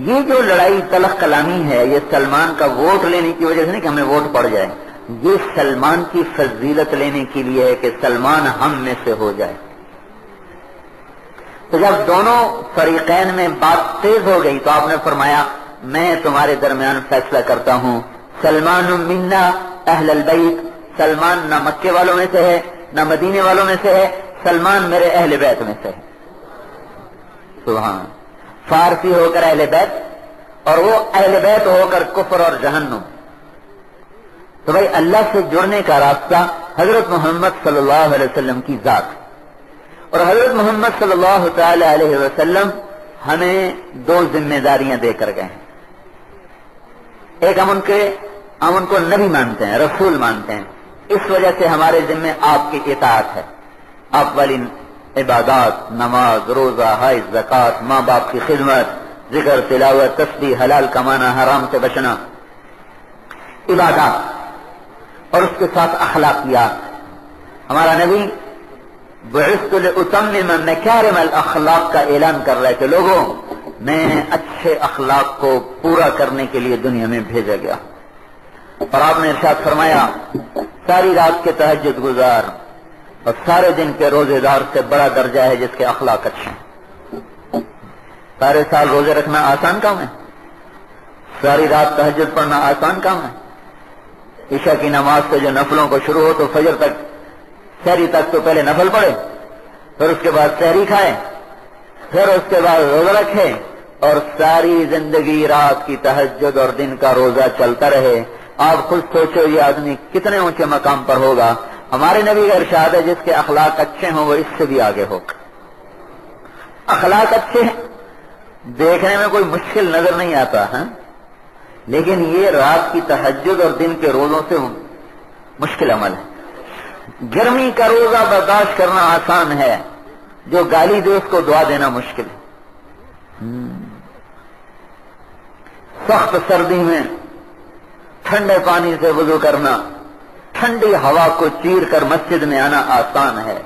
یہ جو لڑائی تلخ کلامی ہے، یہ سلمان کا ووٹ لینے کی وجہ سے نہیں کہ ہمیں ووٹ پڑ جائے، یہ سلمان کی فضیلت لینے کے لیے ہے کہ سلمان ہم میں سے ہو جائے. تو جب دونوں فریقین میں بات تیز ہو گئی تو آپ نے فرمایا میں تمہارے درمیان فیصلہ کرتا ہوں، سلمان منا اہل البیت. سلمان نہ مکے والوں میں سے ہے نہ مدینے والوں میں سے ہے، سلمان میرے اہل بیت میں سے ہے. سبحان. فارسی ہو کر اہل بیت اور وہ اہل بیت ہو کر کفر اور جہنم. تو بھائی اللہ سے جڑنے کا راستہ حضرت محمد صلی اللہ علیہ وسلم کی ذات. اور حضرت محمد صلی اللہ تعالی علیہ وسلم ہمیں دو ذمہ داریاں دے کر گئے ہیں. ایک ہم ان کو نبی مانتے ہیں، رسول مانتے ہیں، اس وجہ سے ہمارے ذمہ آپ کی اطاعت ہے. آپ والی عبادات، نماز، روزہ، حج، زکات، ماں باپ کی خدمت، ذکر، تلاوت، تسبیح، حلال کمانا، حرام سے بچنا، عبادات، اور اس کے ساتھ اخلاقیات. ہمارا نبی بعثت لأتمم مکارم الاخلاق کا اعلان کر رہے کہ لوگوں میں اچھے اخلاق کو پورا کرنے کے لیے دنیا میں بھیجا گیا. اور آپ نے ارشاد فرمایا ساری رات کے تہجد گزار اور سارے دن کے روزے دار سے بڑا درجہ ہے جس کے اخلاق اچھے ہیں. سارے سال روزے رکھنا آسان کام ہے؟ ساری رات تہجد پڑھنا آسان کام ہے؟ عشاء کی نماز سے جو نفلوں کو شروع ہو تو فجر تک، سحری تک تو پہلے نفل پڑھے، پھر اس کے بعد سحری کھائے، پھر اس کے بعد روزہ رکھے، اور ساری زندگی رات کی تہجد اور دن کا روزہ چلتا رہے. آپ خود سوچو یہ آدمی کتنے اونچے مقام پر ہوگا. ہمارے نبی کا ارشاد ہے جس کے اخلاق اچھے ہوں وہ اس سے بھی آگے ہوگا. اخلاق اچھے ہیں، دیکھنے میں کوئی مشکل نظر نہیں آتا ہے، لیکن یہ رات کی تہجد اور دن کے روزوں سے مشکل عمل ہے. گرمی کا روزہ برداشت کرنا آسان ہے، جو گالی دے اس کو دعا دینا مشکل ہے. سخت سردی میں ٹھنڈے پانی سے وضو کرنا، ٹھنڈی ہوا کو چیر کر مسجد میں آنا آسان ہے،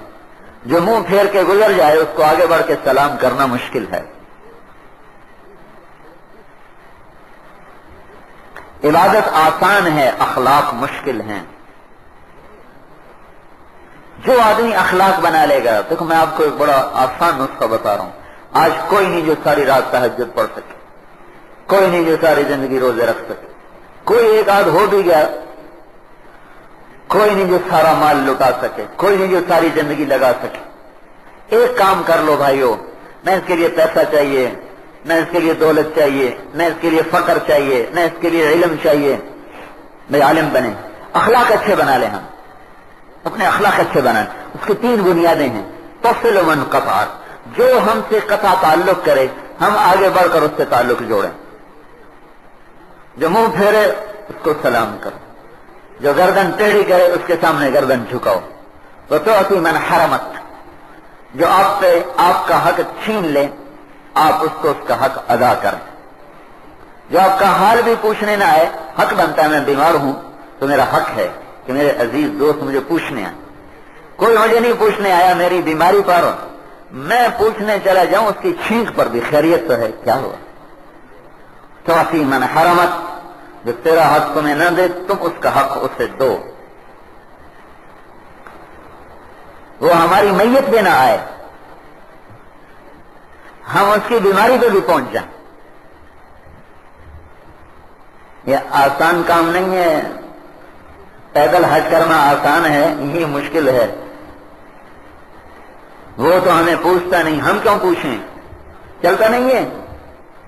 جو منہ پھیر کے گزر جائے اس کو آگے بڑھ کے سلام کرنا مشکل ہے. عبادت آسان ہے، اخلاق مشکل ہیں۔ جو آدمی اخلاق بنا لے گا، دیکھو میں آپ کو ایک بڑا آسان نسخہ بتا رہا ہوں۔ آج کوئی نہیں جو ساری رات تہجد پڑھ سکے، کوئی نہیں جو ساری زندگی روزے رکھ سکے، کوئی ایک آدھ ہو بھی گیا، کوئی نہیں جو سارا مال لٹا سکے، کوئی نہیں جو ساری زندگی لگا سکے۔ ایک کام کر لو بھائیو، نہ اس کے لیے پیسہ چاہیے، نہ اس کے لیے دولت چاہیے، نہ اس کے لیے فقر چاہیے، نہ اس کے لیے علم چاہیے، بھائی عالم بنے، اخلاق اچھے بنا لیں، ہم اپنے اخلاق اچھے بنائیں۔ اس کی 3 بنیادیں ہیں۔ تصل من قطع، جو ہم سے قطع تعلق کرے ہم آگے بڑھ کر اس سے تعلق جوڑیں، جو منہ پھیرے اس کو سلام کرو، جو گردن ٹیڑھی کرے اس کے سامنے گردن جھکاؤ۔ وتعطی من حرمت، جو آپ سے آپ کا حق چھین لے آپ اس کو اس کا حق ادا کریں۔ جو آپ کا حال بھی پوچھنے نہ آئے، حق بنتا ہے میں بیمار ہوں تو میرا حق ہے کہ میرے عزیز دوست مجھے پوچھنے آئے۔ کوئی مجھے نہیں پوچھنے آیا میری بیماری پر، میں پوچھنے چلا جاؤں اس کی چھینک پر بھی خیریت تو ہے، کیا ہوا؟ تعطی من حرمت، جو تیرا حق تمہیں نہ دے تم اس کا حق اسے دو۔ وہ ہماری میت پہ نہ آئے، ہم اس کی بیماری پہ بھی پہنچ جائیں۔ یہ آسان کام نہیں ہے، پیدل حج کرنا آسان ہے، یہ مشکل ہے۔ وہ تو ہمیں پوچھتا نہیں، ہم کیوں پوچھیں؟ چلتا نہیں ہے۔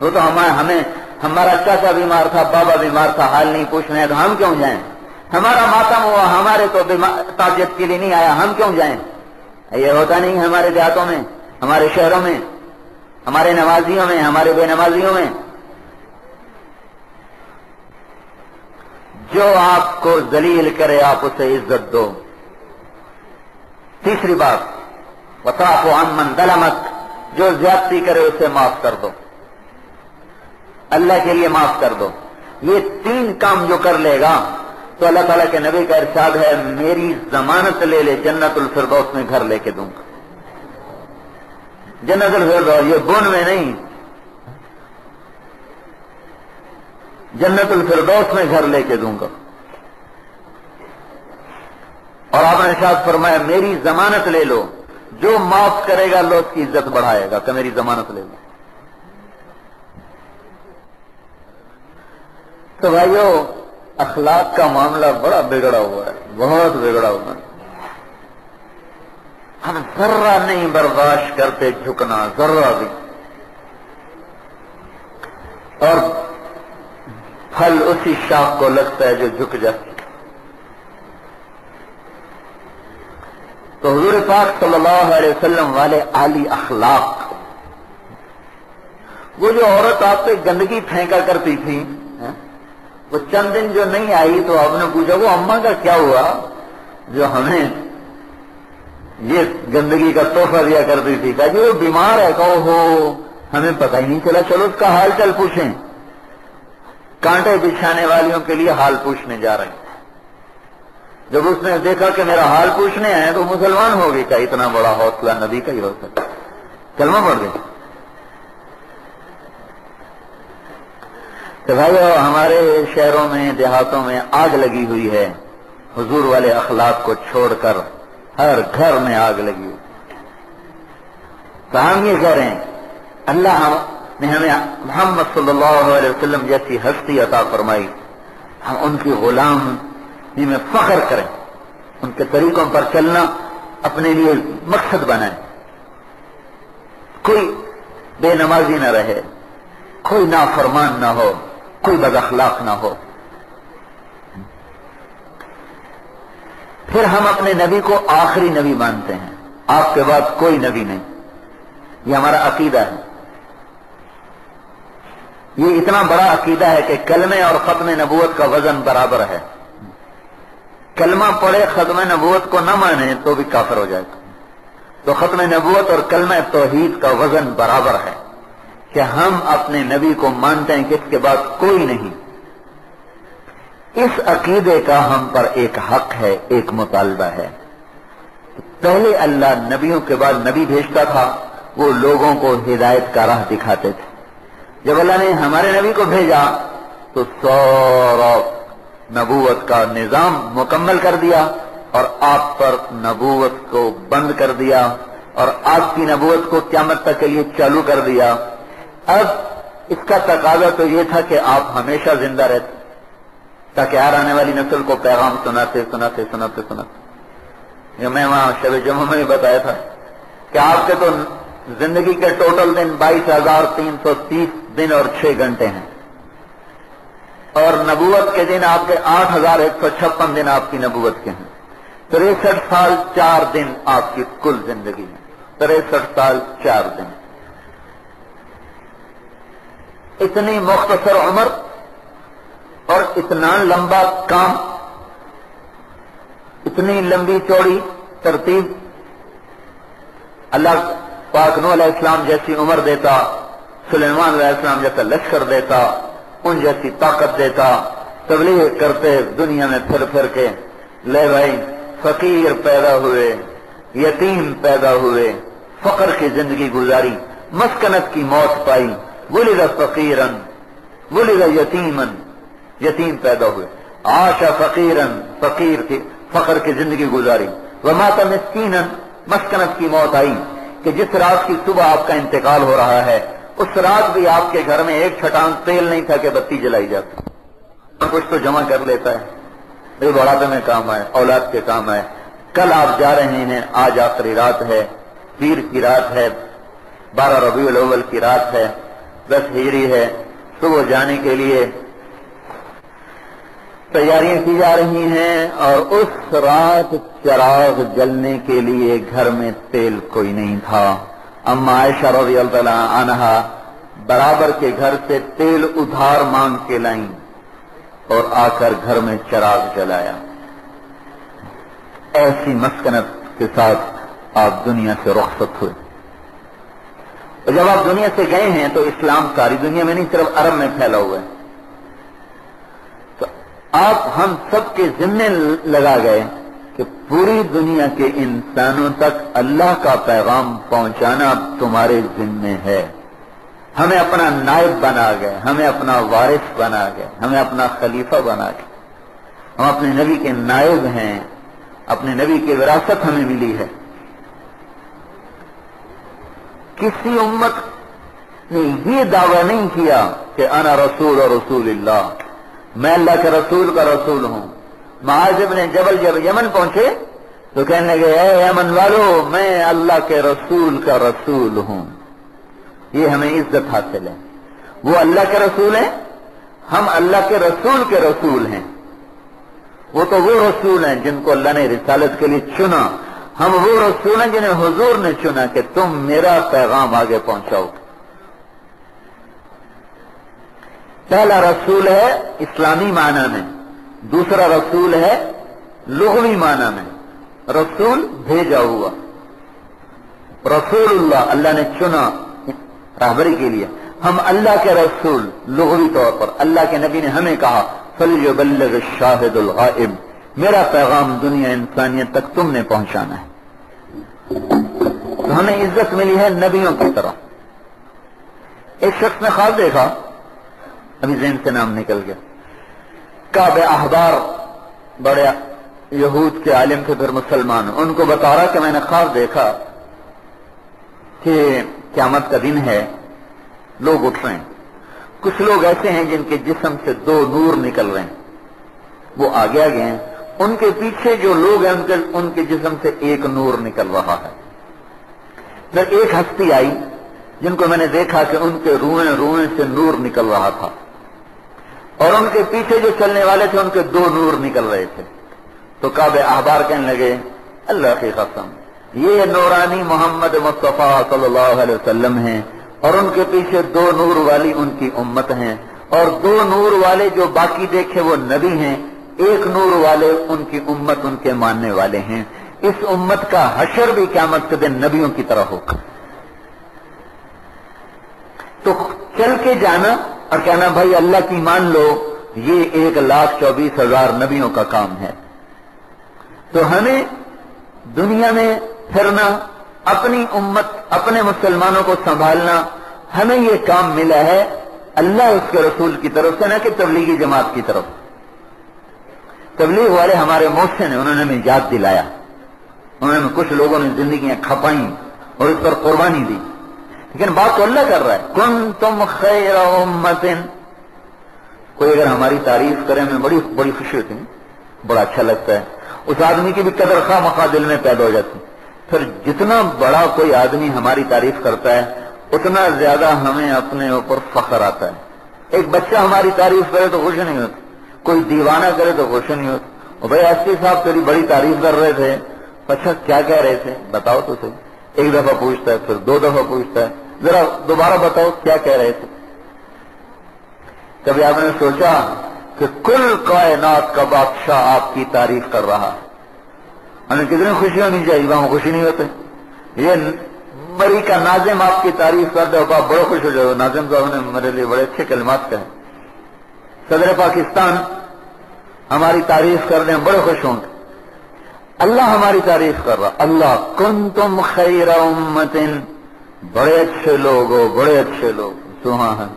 وہ تو ہمیں ہمارا چاچا بیمار تھا، بابا بیمار تھا، حال نہیں پوچھنا ہے تو ہم کیوں جائیں؟ ہمارا ماتم ہوا، ہمارے تو تعزیت کے لیے نہیں آیا، ہم کیوں جائیں؟ یہ ہوتا نہیں ہمارے دیہاتوں میں، ہمارے شہروں میں، ہمارے نمازیوں میں، ہمارے بے نمازیوں میں۔ جو آپ کو ذلیل کرے آپ اسے عزت دو۔ تیسری بات، وَتَعْفُ عَمَّنْ ظَلَمَكَ، جو زیادتی کرے اسے معاف کر دو، اللہ کے لیے معاف کر دو۔ یہ 3 کام جو کر لے گا تو اللہ تعالیٰ کے نبی کا ارشاد ہے میری ضمانت لے لے، جنت الفردوس میں گھر لے کے دوں گا۔ جنت الفردوس، یہ بن میں نہیں، جنت الفردوس میں گھر لے کے دوں گا۔ اور آپ نے ارشاد فرمایا میری ضمانت لے لو، جو معاف کرے گا اللہ اس کی عزت بڑھائے گا، کہ میری ضمانت لے لو۔ تو بھائیو اخلاق کا معاملہ بڑا بگڑا ہوا ہے، بہت بگڑا ہوا ہے۔ ہم ذرہ نہیں برداشت کرتے جھکنا، ذرہ بھی، اور پھل اسی شاخ کو لگتا ہے جو جھک جاتی۔ تو حضور پاک صلی اللہ علیہ وسلم والے عالی اخلاق، وہ جو عورت آپ پہ گندگی پھینکا کرتی تھی، وہ چند دن جو نہیں آئی تو آپ نے پوچھا وہ اماں کا کیا ہوا جو ہمیں یہ گندگی کا تحفہ دیا کرتی تھی؟ کہا جی وہ بیمار ہے۔ کہو ہو ہمیں پتہ ہی نہیں چلا، چلو اس کا حال چل پوچھیں۔ کانٹے بچھانے والیوں کے لیے حال پوچھنے جا رہے ہیں۔ جب اس نے دیکھا کہ میرا حال پوچھنے آئے تو مسلمان ہو گئی۔ کہا اتنا بڑا حوصلہ نبی کا ہی ہو سکتا، کلمہ پڑھ گئی۔ تو بھائیو ہمارے شہروں میں دیہاتوں میں آگ لگی ہوئی ہے، حضور والے اخلاق کو چھوڑ کر ہر گھر میں آگ لگی ہوئی۔ تو ہم یہ کہہ رہے ہیں اللہ نے ہمیں محمد صلی اللہ علیہ وسلم جیسی ہستی عطا فرمائی، ہم ان کی غلام میں فخر کریں، ان کے طریقوں پر چلنا اپنے لیے مقصد بنائیں۔ کوئی بے نمازی نہ رہے، کوئی نافرمان نہ ہو، کوئی بد اخلاق نہ ہو۔ پھر ہم اپنے نبی کو آخری نبی مانتے ہیں، آپ کے بعد کوئی نبی نہیں، یہ ہمارا عقیدہ ہے۔ یہ اتنا بڑا عقیدہ ہے کہ کلمے اور ختم نبوت کا وزن برابر ہے۔ کلمہ پڑھے ختم نبوت کو نہ مانے تو بھی کافر ہو جائے گا۔ تو ختم نبوت اور کلمہ توحید کا وزن برابر ہے کہ ہم اپنے نبی کو مانتے ہیں کہ اس کے بعد کوئی نہیں۔ اس عقیدے کا ہم پر ایک حق ہے، ایک مطالبہ ہے۔ پہلے اللہ نبیوں کے بعد نبی بھیجتا تھا، وہ لوگوں کو ہدایت کا راہ دکھاتے تھے۔ جب اللہ نے ہمارے نبی کو بھیجا تو سارا نبوت کا نظام مکمل کر دیا اور آپ پر نبوت کو بند کر دیا اور آپ کی نبوت کو قیامت تک کے لیے چالو کر دیا۔ اب اس کا تقاضا تو یہ تھا کہ آپ ہمیشہ زندہ رہتے تاکہ ہر آنے والی نسل کو پیغام سناتے سناتے سناتے سناتے۔ یہ میں وہاں شب جمعہ میں بتایا تھا کہ آپ کے تو زندگی کے ٹوٹل دن 22,330 دن اور 6 گھنٹے ہیں، اور نبوت کے دن آپ کے 8,156 دن آپ کی نبوت کے ہیں۔ 63 سال 4 دن آپ کی کل زندگی ہے، 63 سال 4 دن۔ اتنی مختصر عمر اور اتنا لمبا کام، اتنی لمبی چوڑی ترتیب، اللہ پاک نوح علیہ السلام جیسی عمر دیتا، سلیمان علیہ السلام جیسا لشکر دیتا، ان جیسی طاقت دیتا، تبلیغ کرتے دنیا میں پھر پھر کے، لے بھائی فقیر پیدا ہوئے، یتیم پیدا ہوئے، فقر کی زندگی گزاری، مسکنت کی موت پائی، ولد فقیرن ولد یتیمن، یتیم پیدا ہوئے، عاش فقیرن، فقر کی زندگی گزاری، ومات مسکینن، مسکنت کی موت آئی کہ جس رات کی صبح آپ کا انتقال ہو رہا ہے اس رات بھی آپ کے گھر میں ایک چھٹان تیل نہیں تھا کہ بتی جلائی جاتی، کچھ تو جمع کر لیتا ہے، یہ بڑھاپے میں کام آئے، اولاد کے کام آئے۔ کل آپ جا رہے ہیں، آج آخری رات ہے، پیر کی رات ہے، 12 ربیع الاول کی رات ہے، 10 ہجری ہے، صبح جانے کے لیے تیاریاں کی جا رہی ہیں، اور اس رات چراغ جلنے کے لیے گھر میں تیل کوئی نہیں تھا۔ اما عائشہ رضی اللہ عنہا برابر کے گھر سے تیل ادھار مانگ کے لائیں اور آ کر گھر میں چراغ جلایا۔ ایسی مسکنت کے ساتھ آپ دنیا سے رخصت ہوئے، اور جب آپ دنیا سے گئے ہیں تو اسلام ساری دنیا میں نہیں، صرف عرب میں پھیلا ہوا ہے، تو آپ ہم سب کے ذمے لگا گئے کہ پوری دنیا کے انسانوں تک اللہ کا پیغام پہنچانا تمہارے ذمے ہے۔ ہمیں اپنا نائب بنا گئے، ہمیں اپنا وارث بنا گئے، ہمیں اپنا خلیفہ بنا گئے، ہم اپنے نبی کے نائب ہیں، اپنے نبی کی وراثت ہمیں ملی ہے۔ کسی امت نے یہ دعویٰ نہیں کیا کہ انا رسول اور رسول اللہ، میں اللہ کے رسول کا رسول ہوں۔ معاذ بن جبل جب یمن پہنچے تو کہنے لگے اے یمن والو، میں اللہ کے رسول کا رسول ہوں۔ یہ ہمیں عزت حاصل ہے، وہ اللہ کے رسول ہیں، ہم اللہ کے رسول ہیں۔ وہ تو وہ رسول ہیں جن کو اللہ نے رسالت کے لیے چنا، ہم وہ رسول ہیں جنہیں حضور نے چنا کہ تم میرا پیغام آگے پہنچاؤ۔ پہلا رسول ہے اسلامی معنی میں، دوسرا رسول ہے لغوی معنی میں، رسول بھیجا ہوا، رسول اللہ اللہ نے چنا راہبری کے لیے، ہم اللہ کے رسول لغوی طور پر، اللہ کے نبی نے ہمیں کہا فَلْيُبَلِّغِ الشَّاهِدُ الْغَائِبُ، میرا پیغام دنیا انسانیت تک تم نے پہنچانا ہے۔ تو ہمیں عزت ملی ہے نبیوں کی طرح۔ ایک شخص نے خواب دیکھا، ابھی ذہن سے نام نکل گیا، کعب احبار، بڑے یہود کے عالم تھے پھر مسلمان، ان کو بتا رہا کہ میں نے خواب دیکھا کہ قیامت کا دن ہے، لوگ اٹھ رہے ہیں، کچھ لوگ ایسے ہیں جن کے جسم سے 2 نور نکل رہے ہیں، وہ آگے آگے ہیں، ان کے پیچھے جو لوگ ہیں ان کے جسم سے 1 نور نکل رہا ہے۔ پھر ایک ہستی آئی جن کو میں نے دیکھا کہ ان کے روئیں سے نور نکل رہا تھا، اور ان کے پیچھے جو چلنے والے تھے ان کے 2 نور نکل رہے تھے۔ تو کعب احبار کہنے لگے اللہ کی قسم، یہ نورانی محمد مصطفیٰ صلی اللہ علیہ وسلم ہیں، اور ان کے پیچھے 2 نور والی ان کی امت ہیں، اور 2 نور والے جو باقی دیکھے وہ نبی ہیں، 1 نور والے ان کی امت ان کے ماننے والے ہیں۔ اس امت کا حشر بھی قیامت کے دن نبیوں کی طرح ہوگا۔ تو چل کے جانا اور کہنا بھائی اللہ کی مان لو، یہ 1,24,000 نبیوں کا کام ہے۔ تو ہمیں دنیا میں پھرنا، اپنی امت، اپنے مسلمانوں کو سنبھالنا، ہمیں یہ کام ملا ہے اللہ اس کے رسول کی طرف سے، نہ کہ تبلیغی جماعت کی طرف. تبلیغ والے ہمارے محسن ہیں، انہوں نے ہمیں یاد دلایا، انہوں نے کچھ لوگوں نے زندگیاں کھپائیں اور اس پر قربانی دی، لیکن بات تو اللہ کر رہا ہے. کنتم خیر امت. کوئی اگر ہماری تعریف کرے ہمیں بڑی بڑی خوشی ہوتی ہے، بڑا اچھا لگتا ہے، اس آدمی کی بھی قدر خواہ مخواہ دل میں پیدا ہو جاتی. پھر جتنا بڑا کوئی آدمی ہماری تعریف کرتا ہے اتنا زیادہ ہمیں اپنے اوپر فخر آتا ہے. ایک بچہ ہماری تعریف کرے تو خوش نہیں ہوتی، کوئی دیوانہ کرے تو خوش نہیں ہوتی. اور بھائی ایس صاحب تیری بڑی تعریف کر رہے تھے، اچھا کیا کہہ رہے تھے بتاؤ تو صحیح. ایک دفعہ پوچھتا ہے، پھر 2 دفعہ پوچھتا ہے، ذرا دوبارہ بتاؤ کیا کہہ رہے تھے. کبھی آپ نے سوچا کہ کل کائنات کا بادشاہ آپ کی تعریف کر رہا ہے، ہمیں کتنی خوشی ہونی چاہیے؟ وہاں خوشی نہیں ہوتے. یہ مری کا ناظم آپ کی تعریف کرتے ہو آپ بڑے خوش ہو جاؤ. ناظم صاحب نے میرے لیے بڑے اچھے کلمات کہے. صدر پاکستان ہماری تعریف کر دیں بڑے خوش ہوں گے. اللہ ہماری تعریف کر رہا. اللہ کنتم خیر امت، بڑے اچھے لوگ ہو، بڑے اچھے لوگ. سبحان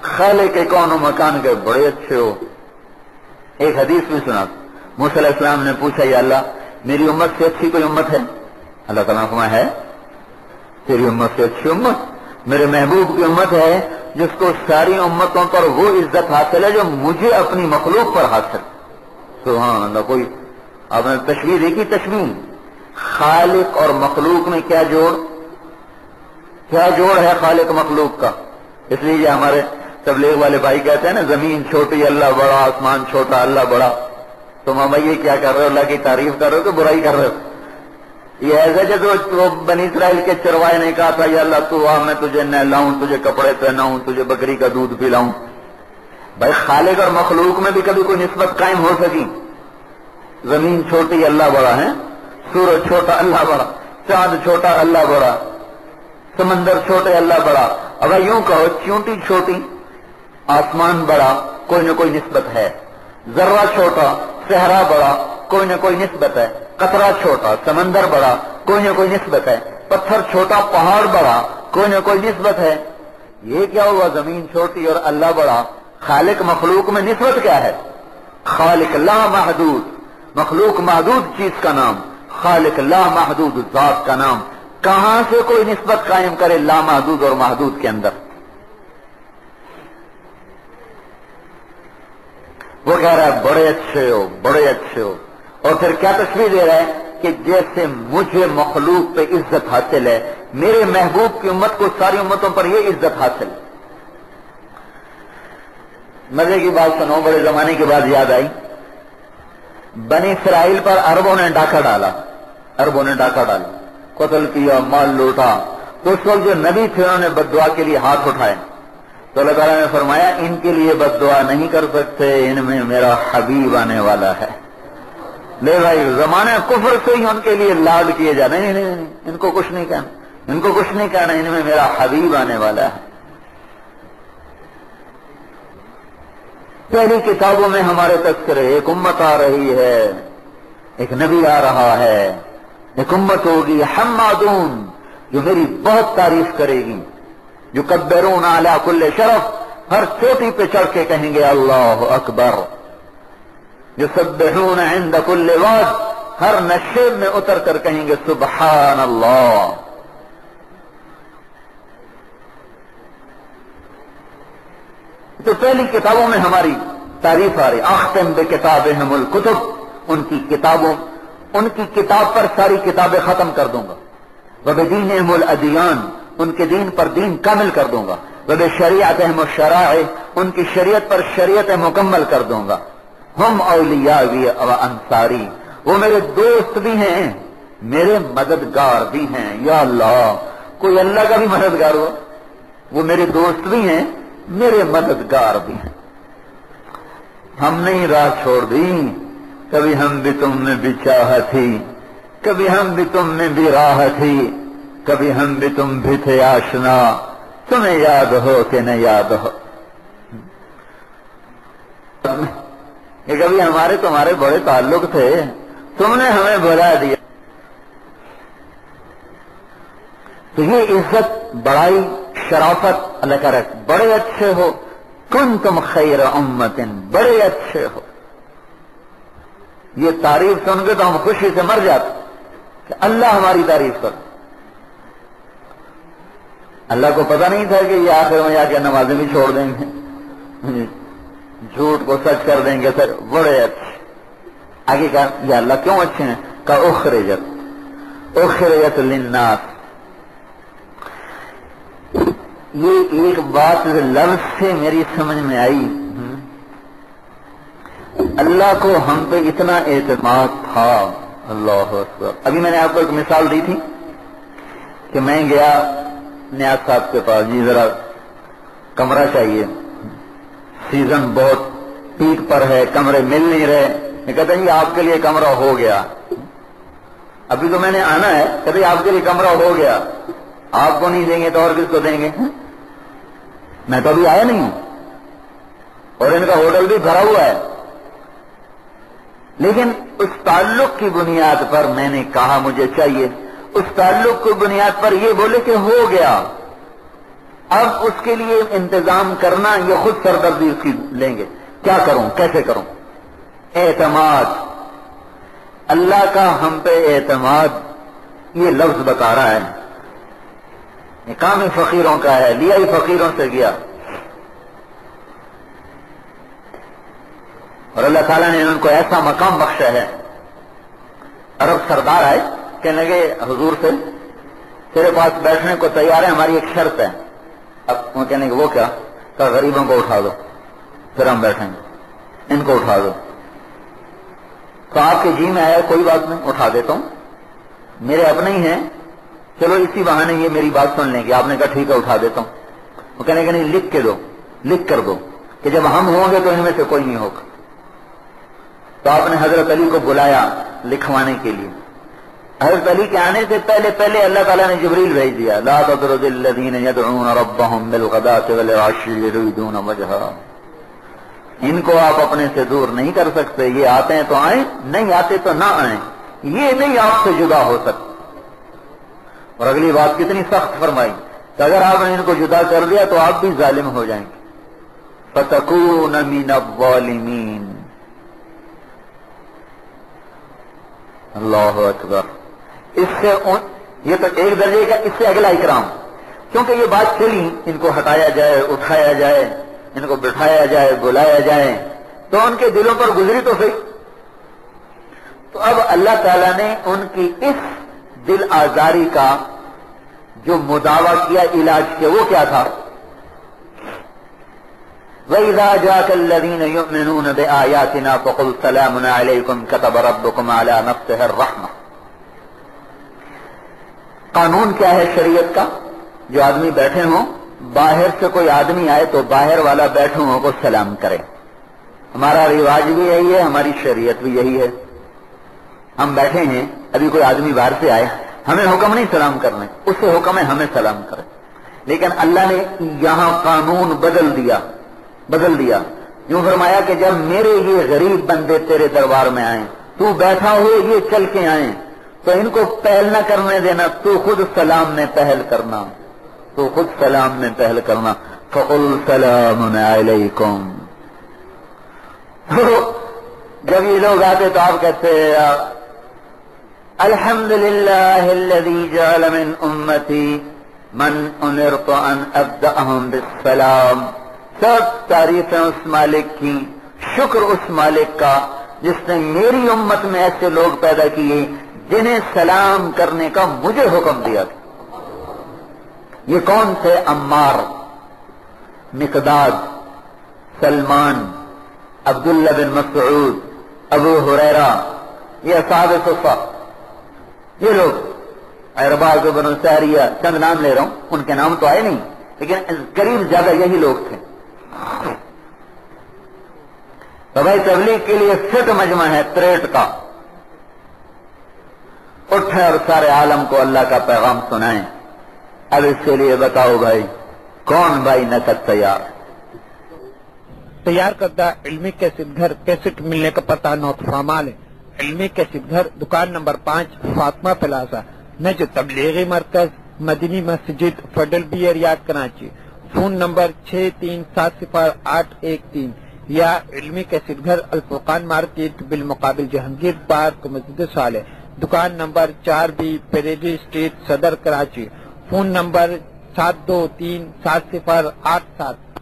خالق کون و مکان کے بڑے اچھے ہو. ایک حدیث میں سنا، موسیٰ علیہ السلام نے پوچھا یا اللہ میری امت سے اچھی کوئی امت ہے؟ اللہ تعالیٰ نے فرمایا ہے، تیری امت سے اچھی امت میرے محبوب کی امت ہے، جس کو ساری امتوں پر وہ عزت حاصل ہے جو مجھے اپنی مخلوق پر حاصل. سبحان اللہ. کوئی آپ نے تشبیہ دیکھی؟ تشبیہ خالق اور مخلوق میں کیا جوڑ ہے خالق مخلوق کا. اس لیے یہ ہمارے تبلیغ والے بھائی کہتے ہیں نا، زمین چھوٹی اللہ بڑا، آسمان چھوٹا اللہ بڑا. تو ماما یہ کیا کر رہے ہو؟ اللہ کی تعریف کر رہے ہو کہ برائی کر رہے ہو؟ یہ ایسے جو بنی اسرائیل کے چروائے نے کہا تھا یا اللہ تو آ میں تجھے نہلاؤں، تجھے کپڑے پہناؤں، تجھے بکری کا دودھ پلاؤں. بھائی خالق اور مخلوق میں بھی کبھی کوئی نسبت قائم ہو سکی؟ زمین چھوٹی اللہ بڑا ہے، سورج چھوٹا اللہ بڑا، چاند چھوٹا اللہ بڑا، سمندر چھوٹے اللہ بڑا. اگر یوں کہو چونٹی چھوٹی آسمان بڑا، کوئی نہ کوئی نسبت ہے. ذرہ چھوٹا صحرا بڑا، کوئی نہ کوئی نسبت ہے. قطرہ چھوٹا سمندر بڑا، کوئی نہ کوئی نسبت ہے. پتھر چھوٹا پہاڑ بڑا، کوئی نہ کوئی نسبت ہے. یہ کیا ہوا؟ زمین چھوٹی اور اللہ بڑا. خالق مخلوق میں نسبت کیا ہے؟ خالق لا محدود، مخلوق محدود چیز کا نام، خالق لا محدود ذات کا نام. کہاں سے کوئی نسبت قائم کرے لا محدود اور محدود کے اندر؟ وہ کہہ رہا ہے بڑے اچھے ہو، بڑے اچھے ہو. اور پھر کیا تشبیہ دے رہا ہے کہ جیسے مجھے مخلوق پہ عزت حاصل ہے، میرے محبوب کی امت کو ساری امتوں پر یہ عزت حاصل ہے. مزے کی بات سنو، بڑے زمانے کے بعد یاد آئی. بنی اسرائیل پر عربوں نے ڈاکہ ڈالا، قتل کیا، مال لوٹا. تو اس وقت جو نبی تھے انہوں نے بد دعا کے لیے ہاتھ اٹھائے. تو اللہ تعالیٰ نے فرمایا ان کے لیے بد دعا نہیں کر سکتے، ان میں میرا حبیب آنے والا ہے. لے بھائی زمانہ کفر سے ہی ان کے لیے لاڈ کیے جا رہے. نہیں ان کو کچھ نہیں کہنا، ان میں میرا حبیب آنے والا ہے. پہلی کتابوں میں ہمارے تذکرے، ایک امت آ رہی ہے، ایک نبی آ رہا ہے، ایک امت ہوگی حمادون جو میری بہت تعریف کرے گی، یکبرون علی کل شرف، ہر چوٹی پہ چڑھ کے کہیں گے اللہ اکبر. یسبحون عند کل واد، ہر نشیب میں اتر کر کہیں گے سبحان اللہ. تو پہلی کتابوں میں ہماری تعریف آ رہی. اختم بکتابہم الکتب، ان کی کتاب پر ساری کتابیں ختم کر دوں گا. وبدینہم الادیان، ان کے دین پر دین کامل کر دوں گا. وبشریعتہم الشرائع، ان کی شریعت پر شریعت مکمل کر دوں گا. ہم اولیاء و انصاری، وہ میرے دوست بھی ہیں، میرے مددگار بھی ہیں. یا اللہ، کوئی اللہ کا بھی مددگار ہو؟ وہ میرے دوست بھی ہیں، میرے مددگار بھی ہیں. ہم نے راہ چھوڑ دی، کبھی ہم بھی تم میں بھی چاہت تھی، کبھی ہم بھی تم میں بھی راہ تھی، کبھی ہم بھی تم بھی تھے آشنا، تمہیں یاد ہو کہ نہ یاد ہو. کہ کبھی ہمارے تمہارے بڑے تعلق تھے، تم نے ہمیں بھلا دیا. تو یہ عزت، بڑائی، شرافت اللہ کہہ رہا ہے بڑے اچھے ہو، کنتم خیر امت، بڑے اچھے ہو. یہ تعریف سن کے تو ہم خوشی سے مر جاتے کہ اللہ ہماری تعریف کر. اللہ کو پتہ نہیں تھا کہ یہ آخر میں جا کے نمازیں بھی چھوڑ دیں گے، جھوٹ کو سچ کر دیں گے. سر بڑے اچھے. آگے کہا یا اللہ کیوں اچھے ہیں؟ کہا اخرجت للناس. یہ ایک بات لفظ سے میری سمجھ میں آئی، اللہ کو ہم پہ اتنا اعتماد تھا. اللہ اکبر. ابھی میں نے آپ کو ایک مثال دی تھی کہ میں گیا نیاز صاحب کے پاس، جی ذرا کمرہ چاہیے، سیزن بہت پیک پر ہے، کمرے مل نہیں رہے. میں کہتا جی آپ کے لیے کمرہ ہو گیا. ابھی تو میں نے آنا ہے. کہتے آپ کے لیے کمرہ ہو گیا. آپ کو نہیں دیں گے تو اور کس کو دیں گے؟ میں تو ابھی آیا نہیں ہوں اور ان کا ہوٹل بھی بھرا ہوا ہے. لیکن اس تعلق کی بنیاد پر میں نے کہا مجھے چاہیے. اس تعلق کی بنیاد پر یہ بولے کہ ہو گیا. اب اس کے لیے انتظام کرنا یہ خود سردردی اس کی لیں گے. کیا کروں، کیسے کروں؟ اعتماد. اللہ کا ہم پہ اعتماد یہ لفظ بتا رہا ہے. یہ کام ہی فقیروں کا ہے، لیا ہی فقیروں سے گیا. اور اللہ تعالیٰ نے ان کو ایسا مقام بخشا ہے. عرب سردار آئے، کہنے لگے حضور سے تیرے پاس بیٹھنے کو تیار ہے، ہماری ایک شرط ہے. اب وہ کہنے کہ وہ کیا؟ کہ غریبوں کو اٹھا دو پھر ہم بیٹھیں گے. ان کو اٹھا دو. تو آپ کے جی میں آیا کوئی بات نہیں، اٹھا دیتا ہوں، میرے اپنے ہی ہیں، چلو اسی بہانے یہ میری بات سن لیں گے. آپ نے کہا ٹھیک ہے اٹھا دیتا ہوں. وہ کہنے کہ نہیں، لکھ کے دو، لکھ کر دو کہ جب ہم ہوں گے تو ان میں سے کوئی نہیں ہوگا. تو آپ نے حضرت علی کو بلایا لکھوانے کے لیے. حضرت علی کے آنے سے پہلے اللہ تعالیٰ نے جبریل بھیج دیا. لا تطرد الذین یدعون ربهم بالغداۃ والعشی یریدون وجہہ. ان کو آپ اپنے سے دور نہیں کر سکتے. یہ آتے ہیں تو آئیں، نہیں آتے تو نہ آئیں. یہ نہیں آپ سے جدا ہو سکتے. اور اگلی بات کتنی سخت فرمائی کہ اگر آپ نے ان کو جدا کر دیا تو آپ بھی ظالم ہو جائیں گے. فتکون من الظالمین. اللہ اکبر. اس سے یہ تو ایک درجے کا، اس سے اگلا اکرام. کیونکہ یہ بات چلی ان کو ہٹایا جائے، اٹھایا جائے، ان کو بٹھایا جائے، بلایا جائے، تو ان کے دلوں پر گزری تو صحیح. تو اب اللہ تعالیٰ نے ان کی اس دل آزاری کا جو مداوع کیا، علاج کیا، وہ کیا تھا؟ وَإِذَا جَاءَكَ الَّذِينَ يُؤْمِنُونَ بِآيَاتِنَا فَقُلْ سَلَامٌ عَلَيْكُمْ كَتَبَ رَبُّكُمْ عَلَى نَفْسِهِ الرَّحْمَةَ. قانون کیا ہے شریعت کا؟ جو آدمی بیٹھے ہوں، باہر سے کوئی آدمی آئے تو باہر والا بیٹھے ہوں کو سلام کرے. ہمارا رواج بھی یہی ہے، ہماری شریعت بھی یہی ہے. ہم بیٹھے ہیں، ابھی کوئی آدمی باہر سے آئے، ہمیں حکم نہیں سلام کرنے، اس سے حکم ہے ہمیں سلام کرے. لیکن اللہ نے یہاں قانون بدل دیا. یوں فرمایا کہ جب میرے یہ غریب بندے تیرے دربار میں آئیں، تو بیٹھا ہو یہ چل کے آئیں، تو ان کو پہل نہ کرنے دینا، تو خود سلام میں پہل کرنا. فَقُلْ سَلَامٌ عَلَيْكُمْ. جب یہ لوگ آتے تو آپ کہتے ہیں الحمدللہ الذی جعل من امتی من امرت ان ابدأہم بالسلام. سب تعریفیں اس مالک کی، شکر اس مالک کا جس نے میری امت میں ایسے لوگ پیدا کیے جنہیں سلام کرنے کا مجھے حکم دیا. یہ کون تھے؟ عمار، مقداد، سلمان، عبداللہ بن مسعود، ابو ہریرہ، یہ اصحاب صفہ. یہ لوگ ارباز بن ساریہ، چند نام لے رہا ہوں، ان کے نام تو آئے نہیں لیکن قریب زیادہ یہی لوگ تھے. تو بھائی تبلیغ کے لیے فٹ مجمع ہے 63 کا. اٹھے اور سارے عالم کو اللہ کا پیغام سنائیں. اب اس کے لیے بتاؤ بھائی کون بھائی نقد
تیار کردہ علمی کیسٹ گھر کیسٹ ملنے کا پتہ نوٹ فرمال ہے. علمی کیسٹ گھر، دکان نمبر 5، فاطمہ پلازا، نجد تبلیغی مرکز، مدنی مسجد فڈل بی ایریاد کراچی. فون نمبر 63700813 یا علمی کیسٹ گھر الفرقان مارکیٹ بالمقابل جہانگیر پارک مسجد صالح. دکان نمبر 4B پیریڈی اسٹریٹ صدر کراچی. Phone number 72370887.